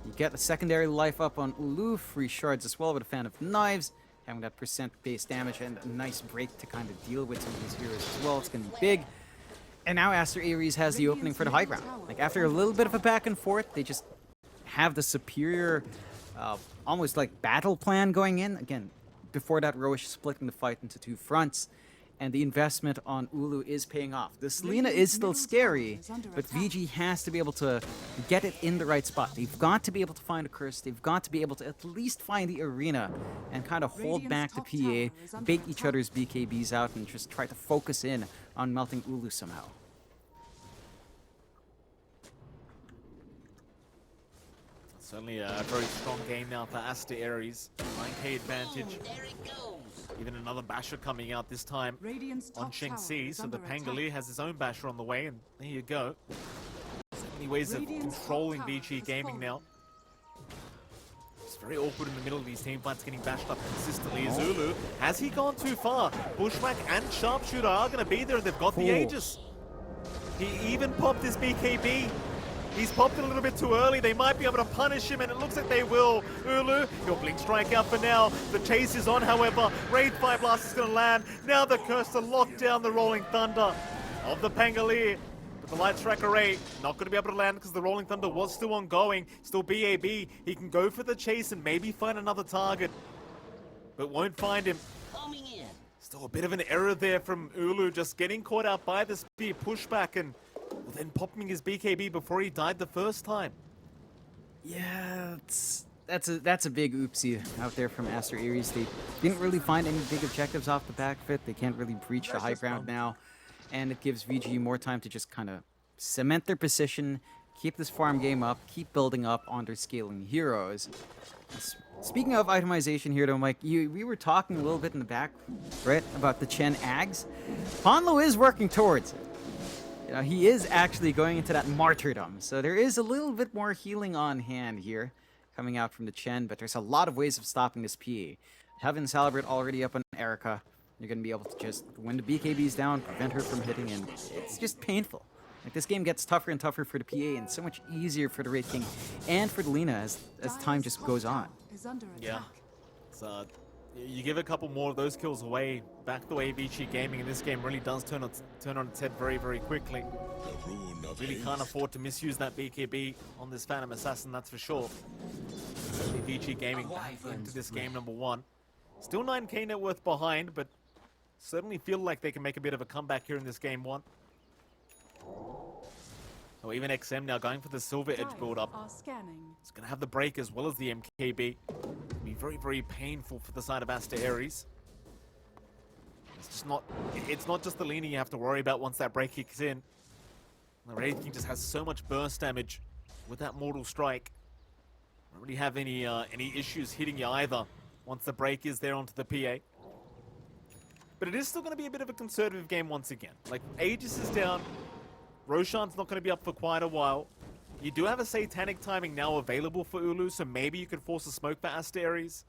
You get a secondary life up on Ulu, free shards as well with a Fan of Knives, having that percent base damage and a nice break to kind of deal with some of these heroes as well. It's going to be big. And now Aster.Aries has the opening for the high ground. Like, after a little bit of a back and forth, they just have the superior, almost like battle plan going in. Again, before that, Roche splitting the fight into 2 fronts. And the investment on Ulu is paying off. This Lina is still scary, but VG has to be able to get it in the right spot. They've got to be able to find a curse. They've got to be able to at least find the arena and kind of hold back the PA, bait each other's BKBs out, and just try to focus in on melting Ulu somehow. Certainly a very strong game now for Aster.Aries. 9k advantage. Even another basher coming out this time on Shengxi. So the Pangolier has his own basher on the way, and there you go. So many ways of controlling Vici gaming now. It's very awkward in the middle of these team fights, getting bashed up consistently. Zulu, has he gone too far? Bushwhack and Sharpshooter are going to be there, and they've got the Aegis. He even popped his BKB. He's popped it a little bit too early. They might be able to punish him, and it looks like they will. Ulu, he'll blink strike out for now. The chase is on, however. Wraith Fire Blast is going to land. Now the curse to lock down the Rolling Thunder of the Pangolier. But the Light Strike Array not going to be able to land because the Rolling Thunder was still ongoing. Still BAB. He can go for the chase and maybe find another target, but won't find him. Still a bit of an error there from Ulu, just getting caught out by the spear pushback and then popping his BKB before he died the first time. Yeah, that's a big oopsie out there from Aster.Aries. They didn't really find any big objectives off the back of it. They can't really breach the high ground now, and it gives VG more time to just kind of cement their position, keep this farm game up, keep building up on their scaling heroes. Speaking of itemization here, though, Mike, we were talking a little bit in the back, right, about the Chen Ags. Ponlo is working towards it. You know, he is actually going into that martyrdom, so there is a little bit more healing on hand here coming out from the Chen, but there's a lot of ways of stopping this PA. Heaven's Halberd already up on Erika. You're going to be able to just, when the BKB's down, prevent her from hitting, and it's just painful. Like, this game gets tougher and tougher for the PA, and so much easier for the Wraith King and for the Lina as time just goes on. Is under Yeah. attack. It's, you give a couple more of those kills away, back the way Vici Gaming in this game really does turn on its head very, very quickly. The rune of Really haste. can't afford to misuse that BKB on this Phantom Assassin, that's for sure. Vici Gaming back into this game number 1. Still 9k net worth behind, but certainly feel like they can make a bit of a comeback here in this game 1. Oh, even XM now going for the Silver Edge Dire build-up. are scanning. It's going to have the break as well as the MKB. It'll be very, very painful for the side of Aster.Aries. It's not just the Lina you have to worry about once that break kicks in. The Wraith King just has so much burst damage with that Mortal Strike. Don't really have any issues hitting you either once the break is there onto the PA. But it is still going to be a bit of a conservative game once again. Like, Aegis is down. Roshan's not going to be up for quite a while. You do have a Satanic Timing now available for Ulu, so maybe you could force a smoke for Aster.Aries.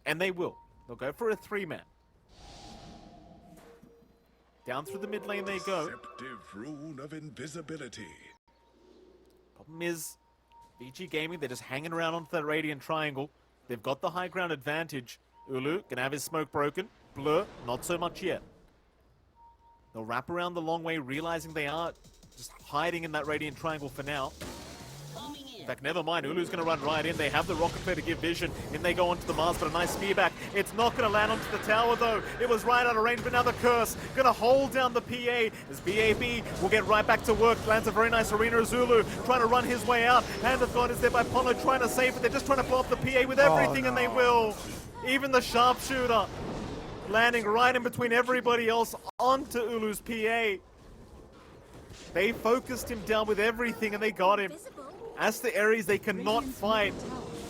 And they will. They'll go for a 3-man. Down through the mid lane they go. Deceptive rune of invisibility. Problem is, Vici Gaming, they're just hanging around onto that Radiant Triangle. They've got the high ground advantage. Ulu gonna have his smoke broken. Blur, not so much yet. They'll wrap around the long way, realizing they are just hiding in that Radiant Triangle for now. In fact, never mind. Ulu's going to run right in. They have the Rocket Flare to give vision. In they go onto the Mars, but a nice spear back. It's not going to land onto the tower, though. It was right out of range, but now the Curse going to hold down the PA. As BAB will get right back to work. Lands a very nice Arena as Ulu trying to run his way out. Hand of God is there by Pono trying to save it. They're just trying to blow up the PA with everything, and they will. Even the Sharpshooter landing right in between everybody else onto Ulu's PA. They focused him down with everything, and they got him. Aster.Aries, they cannot fight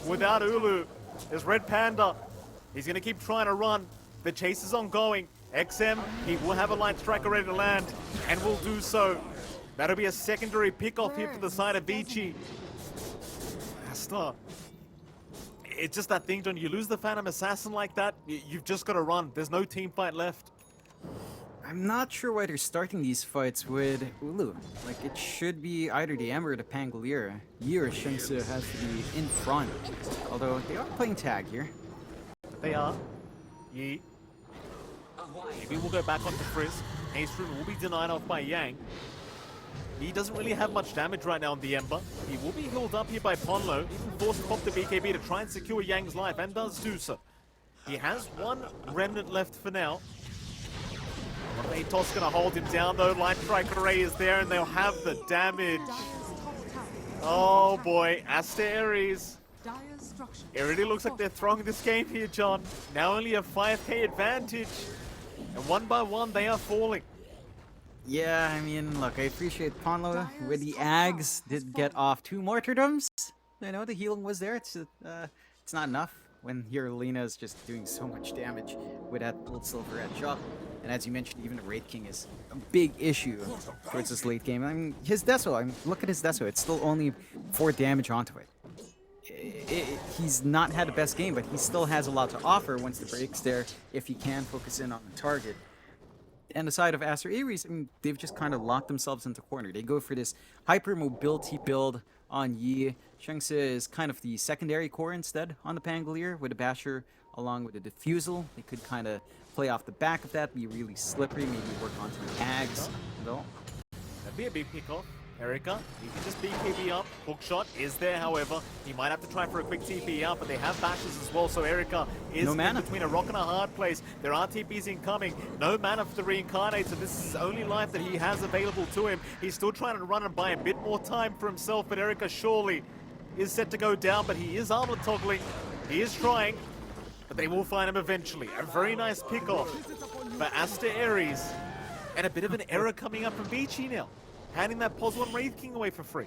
without Ulu. There's Red Panda. He's going to keep trying to run. The chase is ongoing. XM, he will have a light striker ready to land, and will do so. That'll be a secondary pick-off here for the side of Vici. Aster. It's just that thing, John. You lose the Phantom Assassin like that, you've just got to run. There's no team fight left. I'm not sure why they're starting these fights with Ulu. Like, it should be either the Ember or the Pangolier. Yi or Shengsu has to be in front. Although, they are playing tag here. They are. Yi. Maybe we'll go back onto Frizz. Ace Room will be denied off by Yang. He doesn't really have much damage right now on the Ember. He will be healed up here by Ponlo. Even forced to pop the BKB to try and secure Yang's life, and does do so. He has one remnant left for now. Atos gonna hold him down though. Light Strike Array is there, and they'll have the damage. Dire's top tower is Oh under attack. boy, Aster.Aries. Dire's structures It really looks like they're throwing this game here, John. Now only a 5k advantage. And one by one, they are falling. Yeah, I mean, look, I appreciate Ponlo with the Ags did get off 2 martyrdoms. You know, the healing was there. It's not enough when your Lina is just doing so much damage with that little silver edge shot. And as you mentioned, even the Wraith King is a big issue towards this late game. I mean, his Deso, look at his Deso. It's still only 4 damage onto it. He's not had the best game, but he still has a lot to offer once the break's there, if he can focus in on the target. And the side of Aster.Aries, I mean, they've just kind of locked themselves into corner. They go for this hyper mobility build on Yi. Shengse is kind of the secondary core instead on the Pangolier with a Basher along with a Diffusal. They could kind of play off the back of that, be really slippery, maybe work onto the Ags. Though. That'd be a big pick-off. Erika, you can just BKB up. Hookshot is there, however. He might have to try for a quick TP out, but they have bashes as well, so Erika is No in mana. between a rock and a hard place. There are TPs incoming. No mana for the reincarnate, so this is his only life that he has available to him. He's still trying to run and buy a bit more time for himself, but Erika surely is set to go down, but he is armor toggling. He is trying, but they will find him eventually. A very nice pick-off for Aster.Aries. And a bit of an error coming up from Vici now, handing that Puzzle and Wraith King away for free.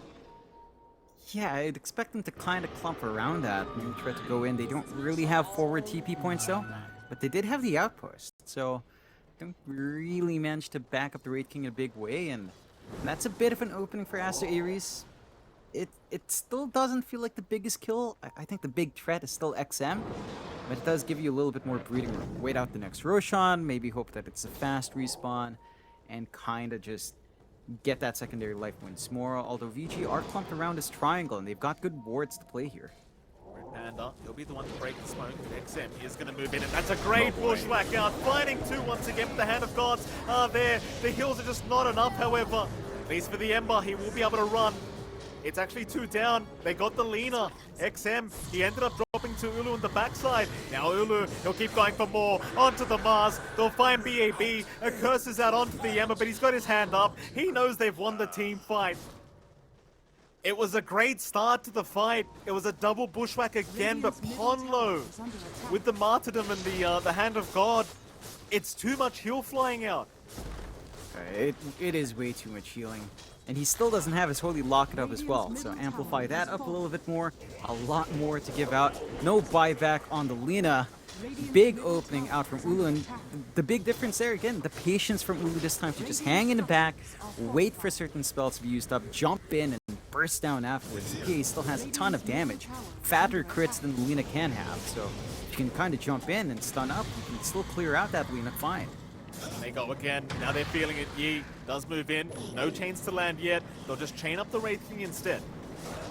Yeah, I'd expect them to kind of clump around that and try to go in. They don't really have forward TP points though, but they did have the outpost, so don't really manage to back up the Wraith King in a big way, and that's a bit of an opening for Aster.Aries. It still doesn't feel like the biggest kill. I think the big threat is still XM, but it does give you a little bit more breathing room. Wait out the next Roshan, maybe hope that it's a fast respawn, and kind of just get that secondary life once more. Although Vici are clumped around this triangle, and they've got good wards to play here. Red Panda, he'll be the one to break the smoke. XM is going to move in, and that's a great bushwhack out. Finding two once again, but the Hand of Gods are there. The heals are just not enough, however. At least for the Ember, he will be able to run. It's actually two down. They got the Lina. XM, he ended up dropping to Ulu on the backside. Now Ulu, he'll keep going for more. Onto the Mars. They'll find BAB. A curse is out onto the Ember, but he's got his hand up. He knows they've won the team fight. It was a great start to the fight. It was a double bushwhack again, but Ponlo with the martyrdom and the Hand of God. It's too much heal flying out. It is way too much healing. And he still doesn't have his Holy Locket up as well, so amplify that up a little bit more. A lot more to give out. No buyback on the Lina. Big opening out from Ulu, and the big difference there, again, the patience from Ulu this time to just hang in the back, wait for certain spells to be used up, jump in, and burst down afterwards. He still has a ton of damage. Fatter crits than the Lina can have, so if you can kind of jump in and stun up, you can still clear out that Lina fine. They go again. Now they're feeling it. Yi does move in. No chains to land yet. They'll just chain up the Wraith King instead.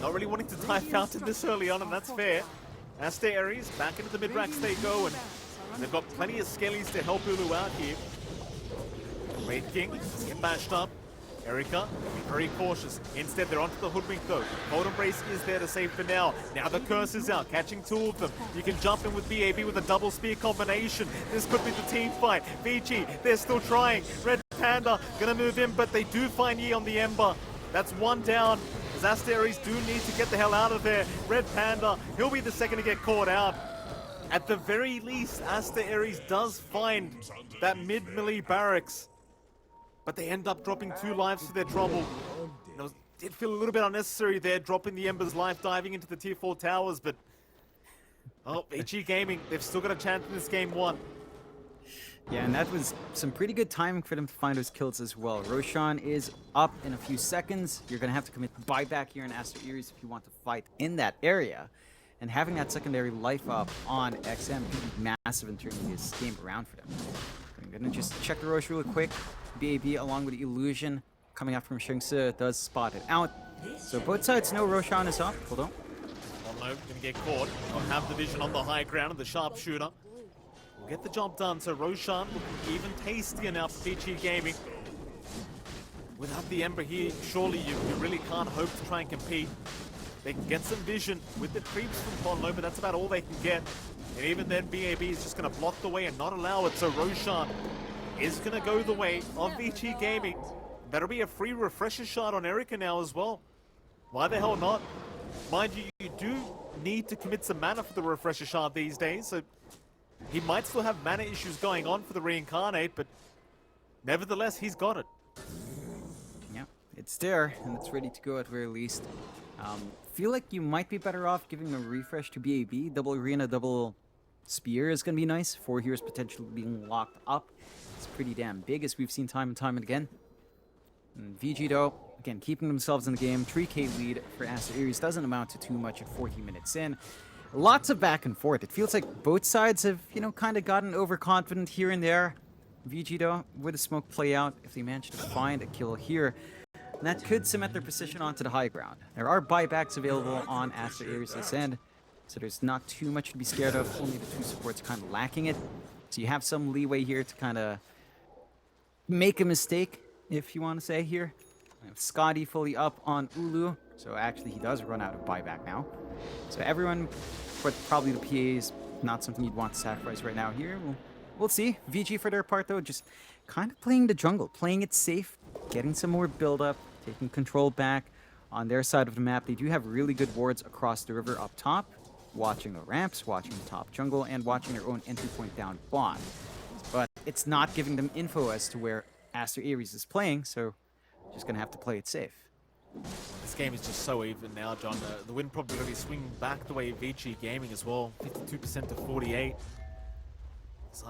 Not really wanting to tie Fountain this early on, and that's fair. Aster.Aries, back into the mid-ranks they go, and they've got plenty of skellies to help Ulu out here. Wraith King, get bashed up. Erika, be very cautious. Instead, they're onto the Hoodwink though. Cold Embrace is there to save for now. Now the curse is out, catching two of them. You can jump in with BAB with a double spear combination. This could be the team fight. Vici, they're still trying. Red Panda gonna move in, but they do find Yi on the Ember. That's one down, as Aster.Aries do need to get the hell out of there. Red Panda, he'll be the second to get caught out. At the very least, Aster.Aries does find that mid-melee barracks. But they end up dropping 2 lives for their trouble. It did feel a little bit unnecessary there, dropping the Ember's life, diving into the tier 4 towers, but... Oh, Vici Gaming, they've still got a chance in this game 1. Yeah, and that was some pretty good timing for them to find those kills as well. Roshan is up in a few seconds. You're going to have to commit buyback here in Aster.Aries if you want to fight in that area. And having that secondary life up on XM could be massive in turning this game around for them. I'm going to just check the Rosh really quick. BAB along with the Illusion coming out from Shengsi does spot it out. So both sides know Roshan is up. Hold on. Gonna get caught. They'll have the vision on the high ground and the sharpshooter will get the job done. So Roshan looking even tastier now for Vici Gaming. Without the Ember here, surely you really can't hope to try and compete. They can get some vision with the creeps from Ponlo, but that's about all they can get. And even then, BAB is just going to block the way and not allow it. So Roshan is going to go the way of Vici Gaming. That'll be a free refresher shot on Erika now as well. Why the hell not? Mind you, you do need to commit some mana for the refresher shard these days, so he might still have mana issues going on for the reincarnate, but nevertheless, he's got it. Yeah, it's there, and it's ready to go at very least. Feel like you might be better off giving a refresh to BAB. Double Arena, double Spear is going to be nice. 4 heroes potentially being locked up. It's pretty damn big, as we've seen time and time again. And VG, though, again, keeping themselves in the game. 3k lead for Aster.Aries doesn't amount to too much at 14 minutes in. Lots of back and forth. It feels like both sides have, kind of gotten overconfident here and there. VG, though, with the smoke play out, if they manage to find a kill here, and that could cement their position onto the high ground. There are buybacks available on Aster.Aries this end, so there's not too much to be scared of. Only the 2 supports kind of lacking it. So you have some leeway here to kind of make a mistake, if you want to say here. Scotty fully up on Ulu, so actually he does run out of buyback now. So everyone, but probably the PA is not something you'd want to sacrifice right now here. We'll see. VG for their part though, just kind of playing the jungle, playing it safe, getting some more build up, taking control back on their side of the map. They do have really good wards across the river up top, watching the ramps, watching the top jungle, and watching their own entry point down bot. But it's not giving them info as to where Aster.Aries is playing, so just gonna have to play it safe. This game is just so even now, John. The win probability swinging back the way of Vici Gaming as well, 52% to 48. It's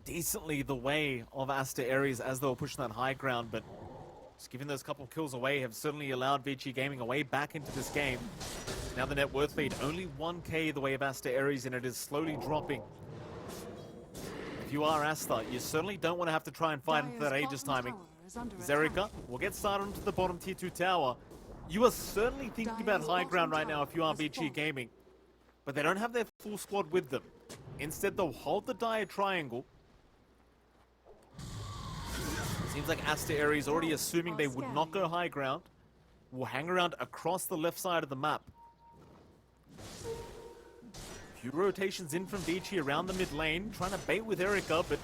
decently the way of Aster.Aries as they were pushing that high ground, but just giving those couple kills away have certainly allowed Vici Gaming a way back into this game. Now the net worth lead only 1k the way of Aster.Aries, and it is slowly dropping. If you are Aster, you certainly don't want to have to try and fight into that Dire's Aegis bottom timing. tower is under Zerika attack. will get started onto the bottom tier 2 tower. You are certainly thinking about Dire's high ground bottom right now if you are tower has Vici fallen. Gaming. But they don't have their full squad with them. Instead, they'll hold the Dire triangle. Seems like Aster.Aries already assuming they would not go high ground. Will hang around across the left side of the map. Few rotations in from Vici around the mid lane, trying to bait with Erika, but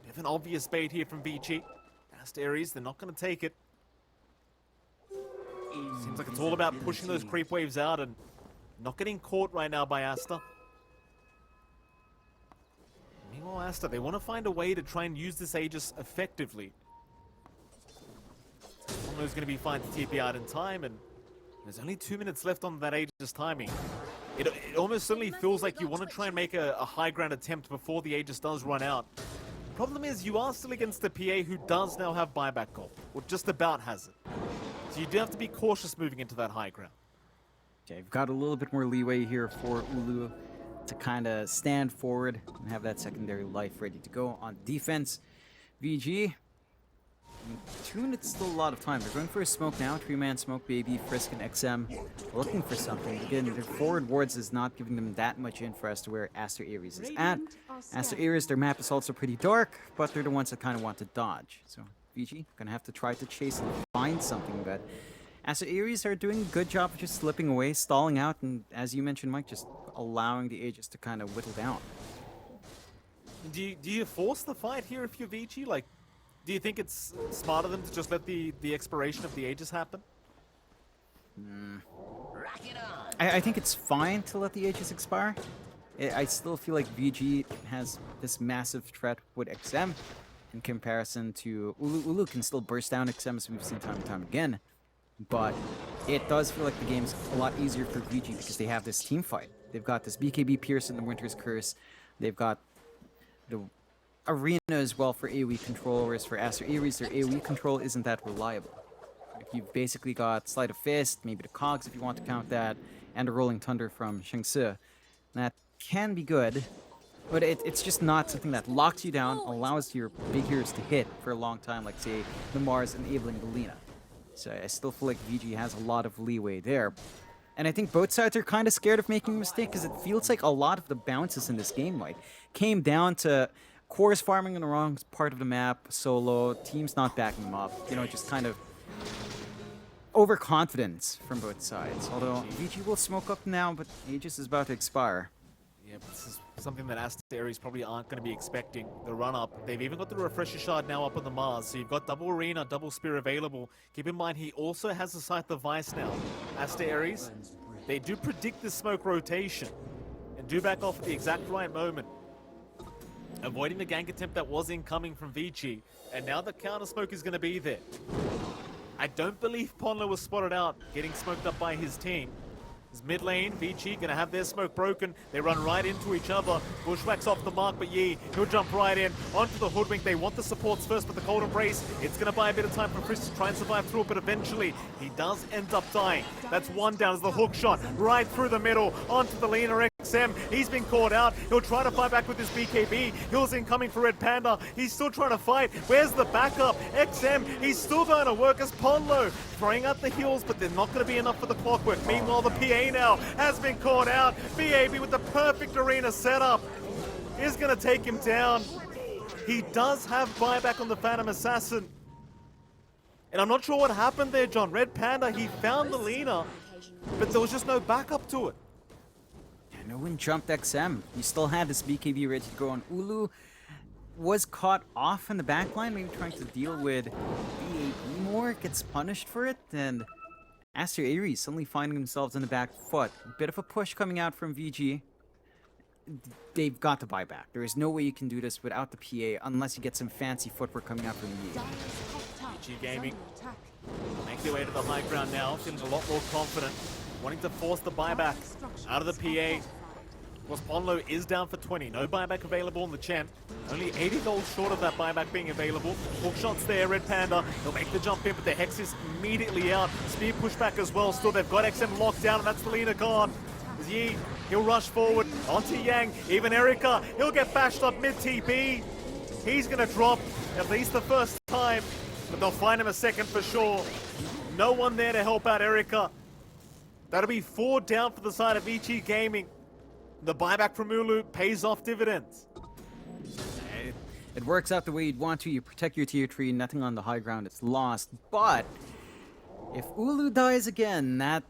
bit of an obvious bait here from Vici. Aster.Aries, they're not going to take it. Seems like it's all about pushing those creep waves out and not getting caught right now by Aster. Meanwhile, Aster, they want to find a way to try and use this Aegis effectively. Ponlo's going to be fine to TP out in time, and there's only 2 minutes left on that Aegis timing. It almost certainly feels like you want to try and make a high ground attempt before the Aegis does run out. Problem is, you are still against the PA who does now have buyback goal, or just about has it. So you do have to be cautious moving into that high ground. Okay, you've got a little bit more leeway here for Ulu to kind of stand forward and have that secondary life ready to go. On defense, VG, 2 minutes is still a lot of time. They're going for a smoke now. 3-man smoke, Baby, Frisk, and XM looking for something. Again, their forward wards is not giving them that much info as to where Aster.Aries is at. Aster.Aries, their map is also pretty dark, but they're the ones that kind of want to dodge. So VG gonna have to try to chase and find something, but Aster.Aries are doing a good job of just slipping away, stalling out, and as you mentioned, Mike, just allowing the Aegis to kind of whittle down. Do you force the fight here if you're Vici? Like, do you think it's smart of them to just let the expiration of the Aegis happen? I think it's fine to let the Aegis expire. I still feel like VG has this massive threat with XM in comparison to Ulu. Ulu can still burst down XM, as we've seen time and time again. But it does feel like the game's a lot easier for VG because they have this team fight. They've got this BKB Pierce and the Winter's Curse. They've got the Arena as well for AoE control, whereas for Aster.Aries, their AoE control isn't that reliable. Like, you've basically got Sleight of Fist, maybe the Cogs if you want to count that, and a Rolling Thunder from Shengsi. That can be good, but it's just not something that locks you down, allows your big heroes to hit for a long time, like, say, the Mars enabling the Lina. So I still feel like VG has a lot of leeway there. And I think both sides are kind of scared of making a mistake because it feels like a lot of the bounces in this game, like, came down to cores farming in the wrong part of the map, solo, teams not backing them up, you know, just kind of overconfidence from both sides. Although VG will smoke up now, but Aegis is about to expire. Yeah, but this is something that Aster.Aries probably aren't going to be expecting. The run-up. They've even got the Refresher Shard now up on the Mars, so you've got double Arena, double Spear available. Keep in mind, he also has the Scythe of Vice now. Aster.Aries, they do predict the smoke rotation and do back off at the exact right moment, avoiding the gank attempt that was incoming from Vici, and now the counter smoke is going to be there. I don't believe Ponlo was spotted out, getting smoked up by his team. His mid lane, Vici, gonna have their smoke broken. They run right into each other. Bushwhack's off the mark, but Yi, he'll jump right in onto the Hoodwink. They want the supports first, but the Cold Embrace, it's gonna buy a bit of time for Chris to try and survive through it, but eventually he does end up dying. That's one down as the hook shot right through the middle onto the Lina XM. He's been caught out. He'll try to fight back with his BKB. Hills incoming for Red Panda. He's still trying to fight. Where's the backup? XM, he's still going to work as Ponlo throwing out the heals, but they're not going to be enough for the clockwork. Meanwhile, the PA now has been caught out. BAB with the perfect arena setup is going to take him down. He does have buyback on the Phantom Assassin. And I'm not sure what happened there, John. Red Panda, he found the Lina, but there was just no backup to it. No one jumped XM. You still had this BKB ready to go on. Ulu was caught off in the backline, maybe trying to deal with BAB more, gets punished for it, and Aster.Aries suddenly finding themselves in the back foot. A bit of a push coming out from VG. They've got to buy back. There is no way you can do this without the PA unless you get some fancy footwork coming out from Yi. Vici Gaming make their way to the high ground now, feeling a lot more confident, wanting to force the buyback out of the PA. Of course, Ponlo is down for 20. No buyback available on the champ. Only 80 gold short of that buyback being available. Hook shots there, Red Panda. He'll make the jump in, but the Hex is immediately out. Spear pushback as well. Still, they've got XM locked down, and that's the Lina gone. Yi, he'll rush forward onto Yang. Even Erika, he'll get bashed up mid-TP. He's going to drop at least the first time, but they'll find him a second for sure. No one there to help out Erika. That'll be 4 down for the side of Vici Gaming. The buyback from Ulu pays off dividends. It works out the way you'd want to. You protect your tier 3, nothing on the high ground is lost. But if Ulu dies again, that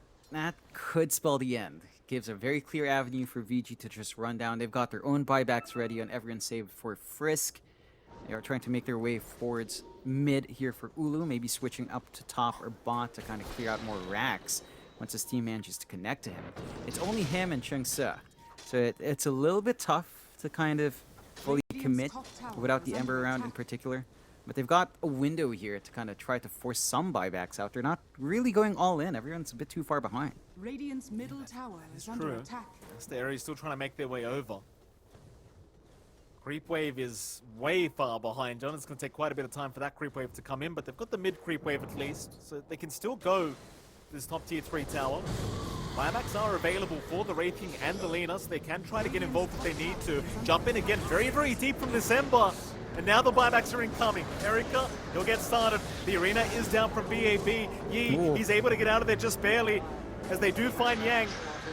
could spell the end. It gives a very clear avenue for VG to just run down. They've got their own buybacks ready and everyone saved for Frisk. They are trying to make their way forwards mid here for Ulu, maybe switching up to top or bot to kind of clear out more racks once his team manages to connect to him. It's only him and Cheng Se. So it's a little bit tough to kind of fully commit without the Ember around in particular. But they've got a window here to kind of try to force some buybacks out. They're not really going all in. Everyone's a bit too far behind. Radiant's middle tower is under attack. Aster.Aries still trying to make their way over. Creep wave is way far behind. John, it's going to take quite a bit of time for that creep wave to come in, but they've got the mid creep wave at least, so they can still go this top tier 3 tower. Buybacks are available for the Wraith King and the Lina, so they can try to get involved if they need to. Jump in again very, very deep from this Ember. And now the buybacks are incoming. Erika, he'll get started. The arena is down from BAB. Yi, he's able to get out of there just barely, as they do find Yang.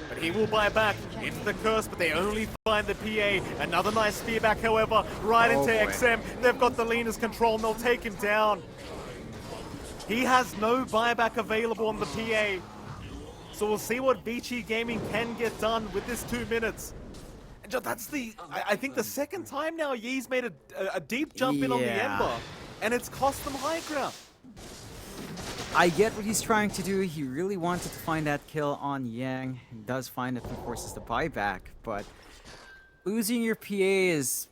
But he will buy back into the curse, but they only find the PA. Another nice spear back, however, right into XM. They've got the Lina's control, and they'll take him down. He has no buyback available on the PA. So we'll see what Vici Gaming can get done with this 2 minutes. And that's I think the second time now Yi's made a deep jump in on the Ember. And it's cost them high ground. I get what he's trying to do. He really wanted to find that kill on Yang. He does find it and forces the buyback. But losing your PA is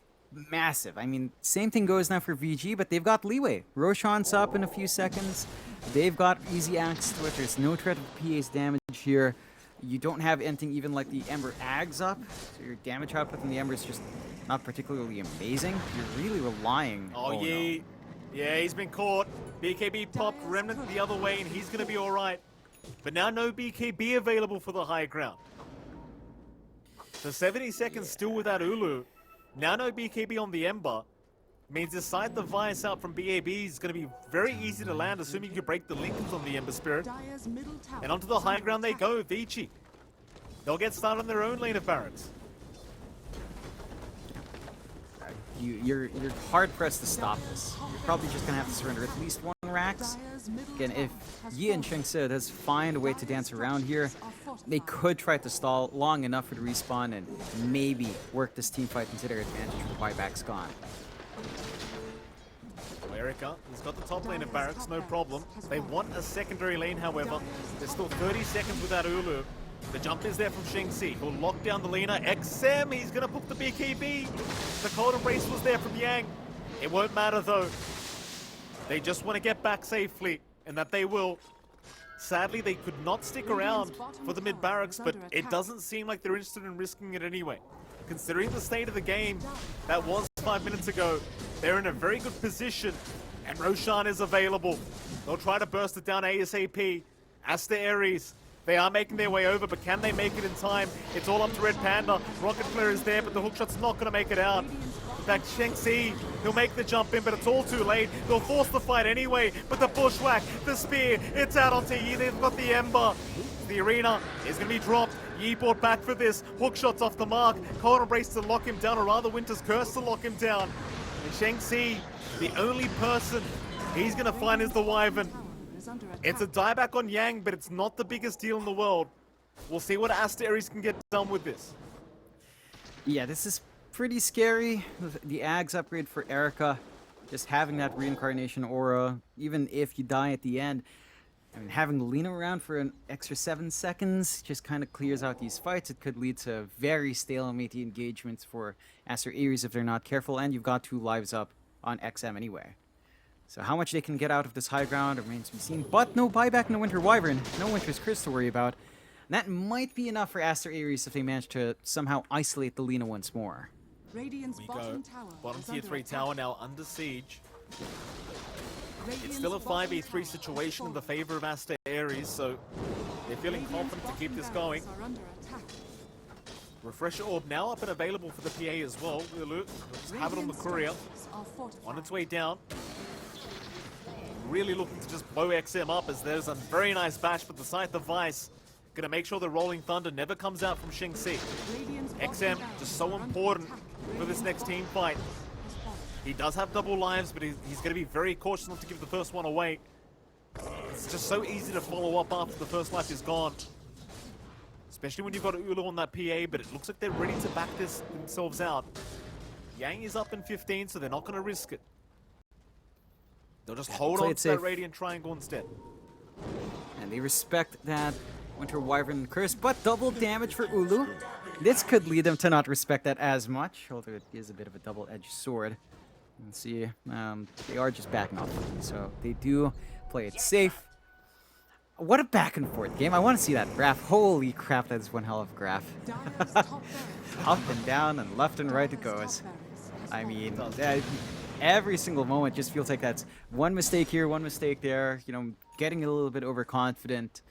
massive. I mean, same thing goes now for VG, but they've got leeway. Roshan's up in a few seconds. They've got easy access to it. There's no threat of PA's damage here. You don't have anything even like the Ember Ags up, so your damage output from the Ember is just not particularly amazing. You're really relying... Yeah, he's been caught. BKB popped Remnant the other way, and he's going to be alright. But now no BKB available for the high ground. So 70 seconds still without Ulu. Now no BKB on the Ember. Means decide the Vice out from BAB is going to be very easy to land, assuming you break the Lincolns on the Ember Spirit. And onto the high ground they go, Vici. They'll get started on their own lane of barracks. You're hard-pressed to stop this. You're probably just going to have to surrender at least 1 Rax. Again, if Yi and Cheng Se does find a way to dance around here, they could try to stall long enough for the respawn and maybe work this team fight into their advantage with the buyback's gone. Erika, he's got the top lane of barracks, no problem. They want a secondary lane, however. There's still 30 seconds without Ulu. The jump is there from Shengxi, who'll lock down the Lina. XM, he's gonna put the BKB. The cold embrace was there from Yang. It won't matter though. They just want to get back safely, and that they will. Sadly, they could not stick around for the mid barracks, but it doesn't seem like they're interested in risking it anyway. Considering the state of the game, that was 5 minutes ago, they're in a very good position, and Roshan is available. They'll try to burst it down ASAP. Aster.Aries, they are making their way over, but can they make it in time? It's all up to Red Panda. Rocket Flare is there, but the hookshot's not going to make it out. In fact, Shengxi, he'll make the jump in, but it's all too late. They'll force the fight anyway, but the bushwhack, the spear, it's out onto Yi. They've got the Ember. The arena is going to be dropped. Yi brought back for this. Hookshot's off the mark. Cold Embrace to lock him down, or rather Winter's Curse to lock him down. And Shengxi, the only person he's going to find is the Wyvern. It's a dieback on Yang, but it's not the biggest deal in the world. We'll see what Aster.Aries can get done with this. Yeah, this is pretty scary. The Ags upgrade for Erika, just having that reincarnation aura, even if you die at the end, I mean, having the Lina around for an extra 7 seconds just kind of clears out these fights. It could lead to very stalematey engagements for Aster.Aries if they're not careful, and you've got 2 lives up on XM anyway. So how much they can get out of this high ground remains to be seen, but no buyback, no Winter Wyvern, no Winter's Curse to worry about. That might be enough for Aster.Aries if they manage to somehow isolate the Lina once more. Radiant's We go. bottom tower Bottom is tier under 3 attack. tower now under siege. It's Radiant's still a bottom 5v3 tower situation in the has fallen. favor of Aster.Aries, so they're feeling Radiant's confident to keep bottom this going. barracks are under attack. Refresher Orb now up and available for the PA as well. We'll just have it on the Radiant's courier. structures are fortified. On its way down. Really looking to just blow XM up as there's a very nice bash, but the Scythe of Vice gonna make sure the Rolling Thunder never comes out from Xing Si. Radiant's bottom XM barracks just so are under important attack. for this Radiant's next bottom team fight. barracks has fallen. He does have double lives, but he's gonna be very cautious not to give the first one away. It's just so easy to follow up after the first life is gone. Especially when you've got Ulu on that PA, but it looks like they're ready to back themselves out. Yang is up in 15, so they're not going to risk it. They'll just hold play on it to that safe. Radiant Triangle instead. And they respect that Winter Wyvern Curse, but double damage for Ulu. This could lead them to not respect that as much, although it is a bit of a double-edged sword. Let's see, they are just backing off, so they do play it safe. What a back and forth game. I want to see that graph. Holy crap, that is one hell of a graph. Dire's top barracks Up and down and left and right it Dire's goes. top barracks has I fallen. mean, every single moment just feels like that's one mistake here, one mistake there, you know, getting a little bit overconfident,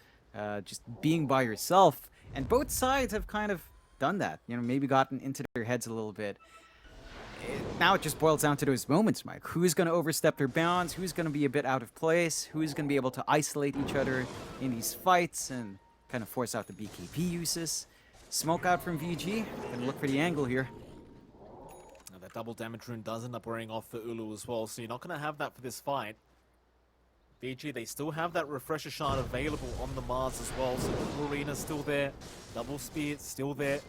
just being by yourself. And both sides have kind of done that, you know, maybe gotten into their heads a little bit. Now it just boils down to those moments, Mike. Who's going to overstep their bounds? Who's going to be a bit out of place? Who's going to be able to isolate each other in these fights and kind of force out the BKB uses? Smoke out from VG. Gonna look for the angle here. Now that double damage rune does end up wearing off for Ulu as well, so you're not going to have that for this fight. VG, they still have that Refresher Shard available on the Mars as well, so double Arena's still there, double Spear still there.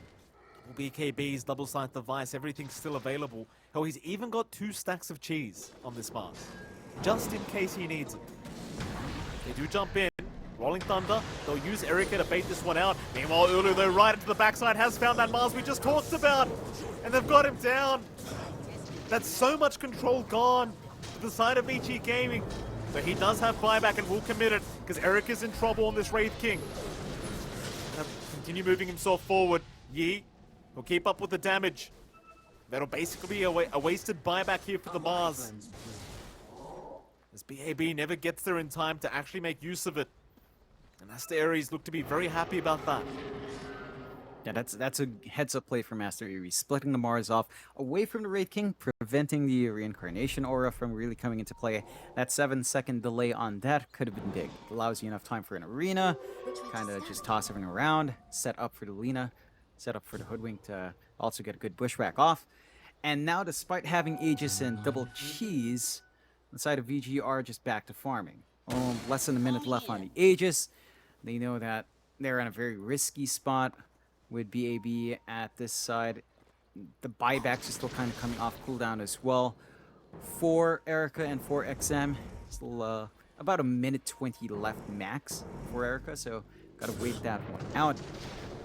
Double BKBs, double Scythe device, everything's still available. Hell, he's even got 2 stacks of cheese on this Mars, just in case he needs it. They do jump in. Rolling Thunder, they'll use Erika to bait this one out. Meanwhile, Ulu, though, right into the backside, has found that Mars we just talked about. And they've got him down. That's so much control gone to the side of Vici Gaming. So he does have buyback and will commit it, because Erika's in trouble on this Wraith King. Gonna continue moving himself forward. Yi will keep up with the damage. That'll basically be a wasted buyback here for the Mars. As BAB never gets there in time to actually make use of it. And Aster.Aries look to be very happy about that. Yeah, that's a heads-up play from Aster.Aries, splitting the Mars off away from the Wraith King, preventing the Reincarnation Aura from really coming into play. That 7-second delay on that could have been big. It allows you enough time for an arena, kind of just toss everything around, set up for the Lina, set up for the Hoodwink to also get a good bushwhack off. And now, despite having Aegis and double cheese, the side of VG are just back to farming. Oh, less than a minute left on the Aegis. They know that they're in a very risky spot with BAB at this side. The buybacks are still kind of coming off cooldown as well. For Erika and for XM, still about a minute 20 left max for Erika, so gotta wait that one out.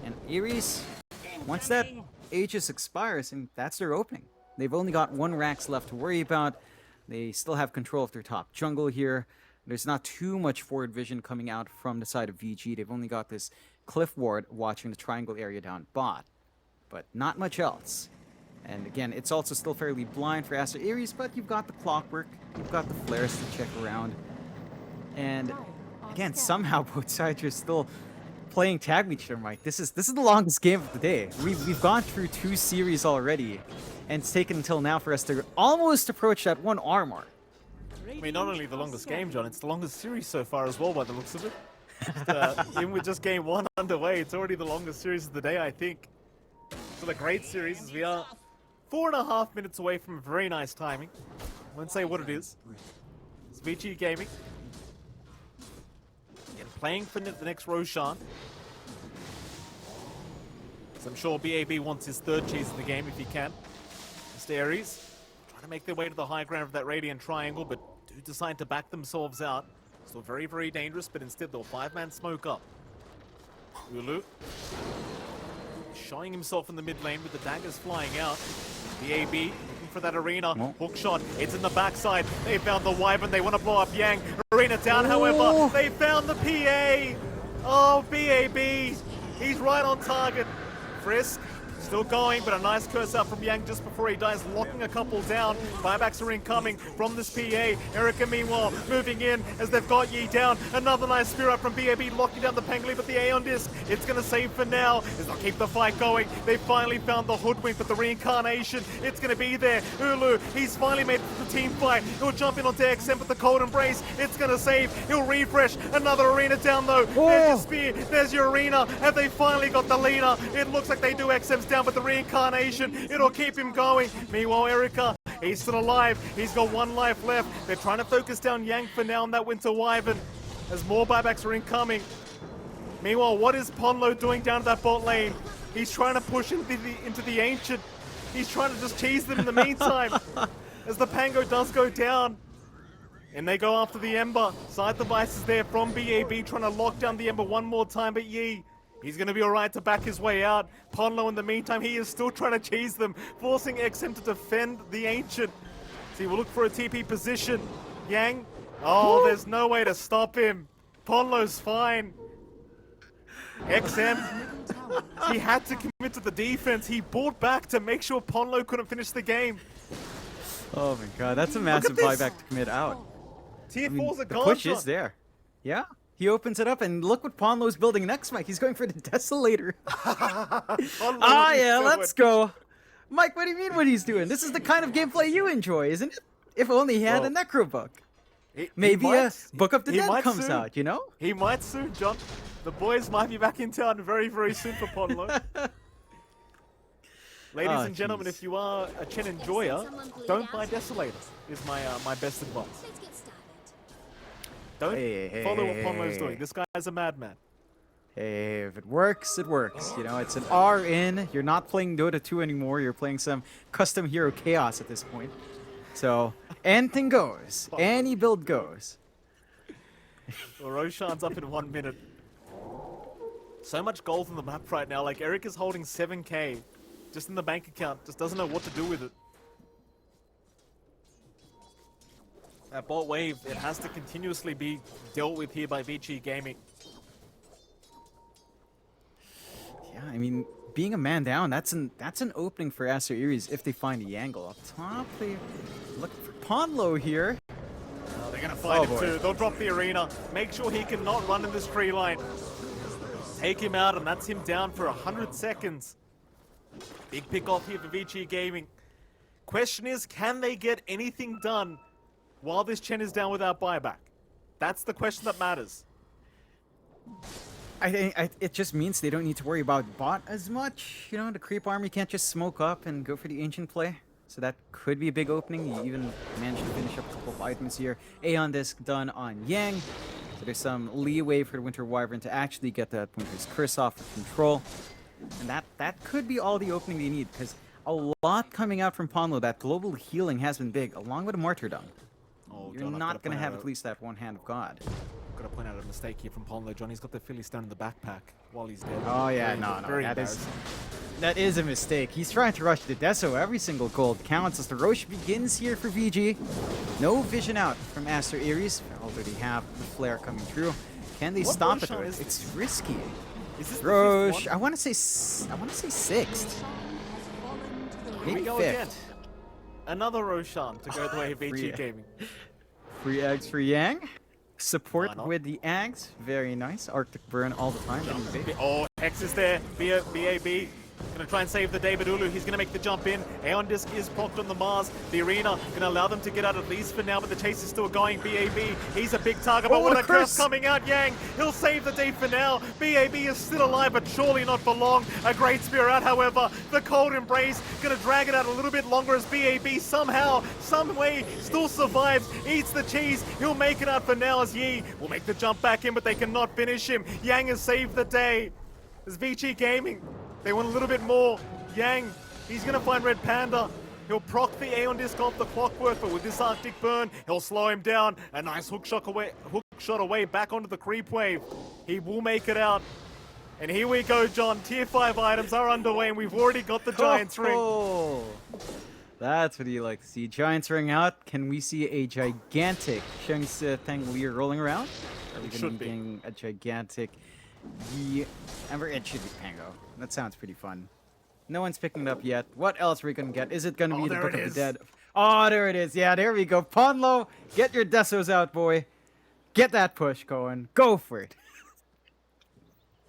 And Aries, once that Aegis expires, and that's their opening. They've only got 1 Rax left to worry about. They still have control of their top jungle here. There's not too much forward vision coming out from the side of VG. They've only got this Cliff Ward watching the triangle area down bot, but not much else. And again, it's also still fairly blind for Aster.Aries, but you've got the Clockwork, you've got the flares to check around. And again, somehow both sides are still playing tag with each other, Mike. This is the longest game of the day. We've gone through 2 series already, and it's taken until now for us to almost approach that 1 hour mark. I mean, not only the longest game, John, it's the longest series so far as well by the looks of it. Even with just game 1 underway, it's already the longest series of the day, I think. Still a great series as we are 4.5 minutes away from very nice timing. I won't say what it is. It's Vici Gaming. Again, playing for the next Roshan. So I'm sure BAB wants his 3rd cheese in the game if he can. Aster.Aries trying to make their way to the high ground of that Radiant Triangle, but do decide to back themselves out. Still very, very dangerous, but instead they'll 5-man smoke up. Ulu showing himself in the mid lane with the daggers flying out. BAB looking for that arena. Hook shot. It's in the backside. They found the Wyvern. They want to blow up Yang. Arena down, however. They found the PA. Oh, BAB He's right on target. Frisk still going, but a nice curse out from Yang just before he dies, locking a couple down. Buybacks are incoming from this PA. Erica, meanwhile, moving in as they've got Yi down. Another nice spear up from BAB, locking down the Pangli, but the Aeon Disc, it's going to save for now as they'll keep the fight going. They finally found the hoodwink, but the reincarnation, it's going to be there. Ulu, he's finally made it to the team fight. He'll jump in onto XM with the cold embrace. It's going to save. He'll refresh. Another arena down though. There's your spear. There's your arena. Have they finally got the Lena? It looks like they do. XM's down, but the reincarnation, it'll keep him going. Meanwhile, Erica, he's still alive. He's got one life left. They're trying to focus down Yang for now on that Winter Wyvern as more buybacks are incoming. Meanwhile, what is Ponlo doing down that bot lane? He's trying to push into the Ancient. He's trying to just cheese them in the meantime as the Pango does go down. And they go after the Ember. Side device is there from BAB trying to lock down the Ember one more time, but Yi, he's going to be alright to back his way out. Ponlo, in the meantime, he is still trying to cheese them, forcing XM to defend the Ancient. So he will look for a TP position. Yang, oh, there's no way to stop him. Ponlo's fine. XM, he had to commit to the defense. He bought back to make sure Ponlo couldn't finish the game. Oh my god, that's a massive this. buyback to commit out. Tier I mean, 4's a the gone. push is there. Yeah. He opens it up, and look what Ponlo's building next, Mike. He's going for the Desolator. Ah, yeah, let's go. Mike, what do you mean what he's doing? This is the kind of gameplay you enjoy, isn't it? If only he had a Necro book. Maybe a Book of the Dead comes soon. out, you know? He might soon, John. The boys might be back in town very, very soon for Ponlo. Ladies and gentlemen, if you are a Chen enjoyer, don't buy Desolator, is my my best advice. Let's get started. Don't follow what Ponlo's doing. This guy's a madman. Hey, if it works, it works. You know, it's an RN. You're not playing Dota 2 anymore. You're playing some custom hero chaos at this point. So, anything goes. Any build goes. Well, Roshan's up in 1 minute. So much gold on the map right now. Like, Eric is holding 7k just in the bank account. Just doesn't know what to do with it. That bot wave, it has to continuously be dealt with here by Vici Gaming. Yeah, I mean, being a man down, that's an opening for Aster.Aries if they find the angle up top. They look for Ponlo here. Oh, they're gonna find him too. They'll drop the arena. Make sure he cannot run in this tree line. Take him out, and that's him down for 100 seconds. Big pick off here for Vici Gaming. Question is, can they get anything done while this Chen is down without buyback? That's the question that matters. I think it just means they don't need to worry about bot as much. You know, the creep army can't just smoke up and go for the ancient play. So that could be a big opening. You even managed to finish up a couple of items here. Aeon Disc done on Yang. So there's some leeway for the Winter Wyvern to actually get that Winter's Curse off of control. And that could be all the opening they need, because a lot coming out from Ponlo. That global healing has been big, along with a Martyrdom. Oh, You're John, not going to have at least that one hand of God. Gotta point out a mistake here from Ponlo. Johnny's got the Philly Stone in the backpack while he's dead. Oh yeah, Very that is a mistake. He's trying to rush the Deso. Every single gold counts as the Roche begins here for VG. No vision out from Aster.Aries, although they have the flare coming through. Can they stop it? It's risky. Is this Roche, the I want to say sixth, maybe go fifth. again. Another Roshan to go the way of Vici Gaming. Free eggs for Yang. Support with the Ags, very nice. Arctic Burn all the time. Oh, Hex is there. BAB gonna try and save the day, but Ulu, he's gonna make the jump in. Aeon Disc is procced on the Mars. The arena gonna allow them to get out at least for now, but the chase is still going. BAB, he's a big target, but what a curse coming out. Yang, he'll save the day for now. BAB is still alive, but surely not for long. A great spear out, however. The cold embrace gonna drag it out a little bit longer as BAB somehow, some way, still survives. Eats the cheese. He'll make it out for now as Yi will make the jump back in, but they cannot finish him. Yang has saved the day. As Vici Gaming, they want a little bit more. Yang, he's gonna find Red Panda. He'll proc the Aeon Disc off the clockwork, but with this Arctic Burn, he'll slow him down. A nice hook shot away back onto the creep wave. He will make it out. And here we go, John. Tier 5 items are underway, and we've already got the Giants ring. That's what you like to see. Giants ring out. Can we see a gigantic Sheng Tang Lear rolling around? Are we going to be getting a gigantic the Ember. It should be Pango. That sounds pretty fun. No one's picking it up yet. What else are we gonna get? Is it gonna be the there Book it of is. the Dead? Oh, there it is. Yeah, there we go. Ponlo, get your Desos out, boy. Get that push going. Go for it.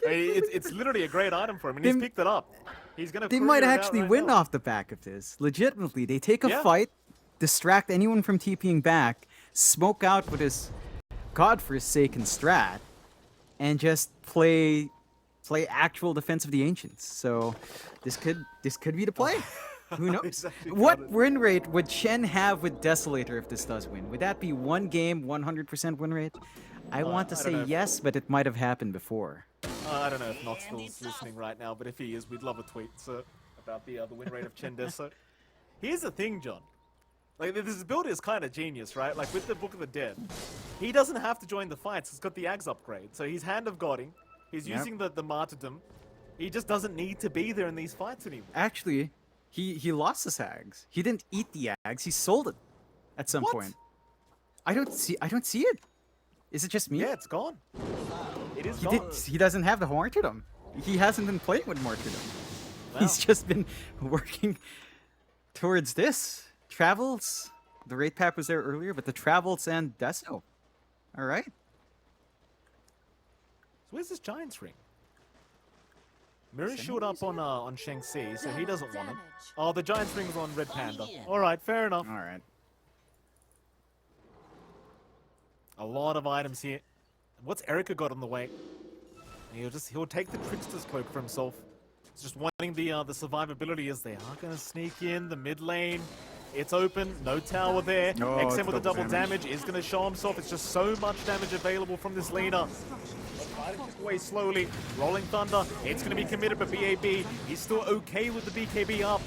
I mean, it's literally a great item for him, and he's They- picked it up. He's gonna. They career might it out actually right win now. off the back of this. Legitimately, they take a Yeah. fight, distract anyone from TPing back, smoke out with his godforsaken strat, and just play actual Defense of the Ancients. So this could be the play. Who knows? He's actually What got it. win rate would Chen have with Desolator if this does win? Would that be one game, 100% win rate? I want to I don't say know if- yes, but it might have happened before. I don't know if Knoxville's listening right now, but if he is, we'd love a tweet, sir, about the win rate of Chen Deso. Here's the thing, John. Like, this build is kind of genius, right? Like, with the Book of the Dead, he doesn't have to join the fights. He's got the Ags upgrade, so he's Hand of Godding. He's Yep. using the martyrdom. He just doesn't need to be there in these fights anymore. Actually, he lost his Ags. He didn't eat the Ags. He sold it at some What? point. I don't see it. Is it just me? Yeah, it's gone. It is He gone. he doesn't have the martyrdom. He hasn't been playing with martyrdom. Wow. He's just been working towards this. Travels. The Wraith Pack was there earlier, but the Travels and Deso. All right. So where's this Giant's Ring? Mirror showed up on Shang Tsung, so he doesn't want it. Oh, the Giant's Ring's on Red Panda. Alright, fair enough. All right. A lot of items here. What's Erica got on the way? He'll take the Trickster's Cloak for himself. He's just wanting the survivability as they are gonna sneak in the mid lane. It's open, no tower there. Oh, it's XM with a double double damage is gonna show himself. It's just so much damage available from this leader. Away slowly, Rolling Thunder. It's gonna be committed, but BAB, he's still okay with the BKB up.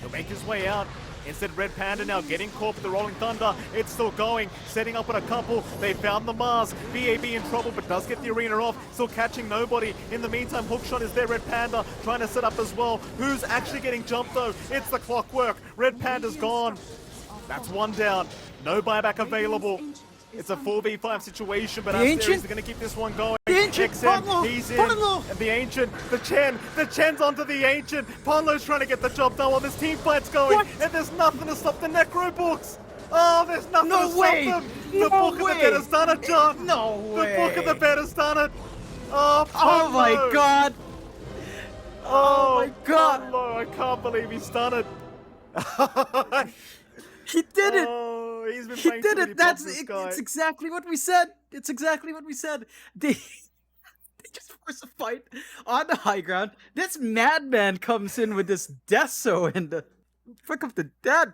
He'll make his way out. Instead, Red Panda now getting caught with the Rolling Thunder. It's still going, setting up with a couple. They found the Mars. BAB in trouble, but does get the arena off. Still catching nobody. In the meantime, Hookshot is there. Red Panda trying to set up as well. Who's actually getting jumped though? It's the Clockwork. Red Panda's gone. That's one down. No buyback available. It's a 4v5 situation, but The Aster.Aries Ancient? are going to keep this one going. The Ancient, XM, Ponlo, he's in. Ponlo. And the Ancient, the Chen's onto the Ancient. Ponlo's trying to get the job done while this team fight's going. What? And there's nothing to stop the Necro Books. Oh, there's nothing No to way. stop them. The No Book of the way. Dead has done it, John. No way. The Book of the Dead has done it. Oh, Oh my Ponlo. god. Oh, my God. Ponlo, I can't believe he's done it. He did it. Oh, he's been He playing did too many it. That's pubs, this it, guy. it's exactly what we said. It's exactly what we said. They just force a fight on the high ground. This madman comes in with this Deso and the Book of the Dead.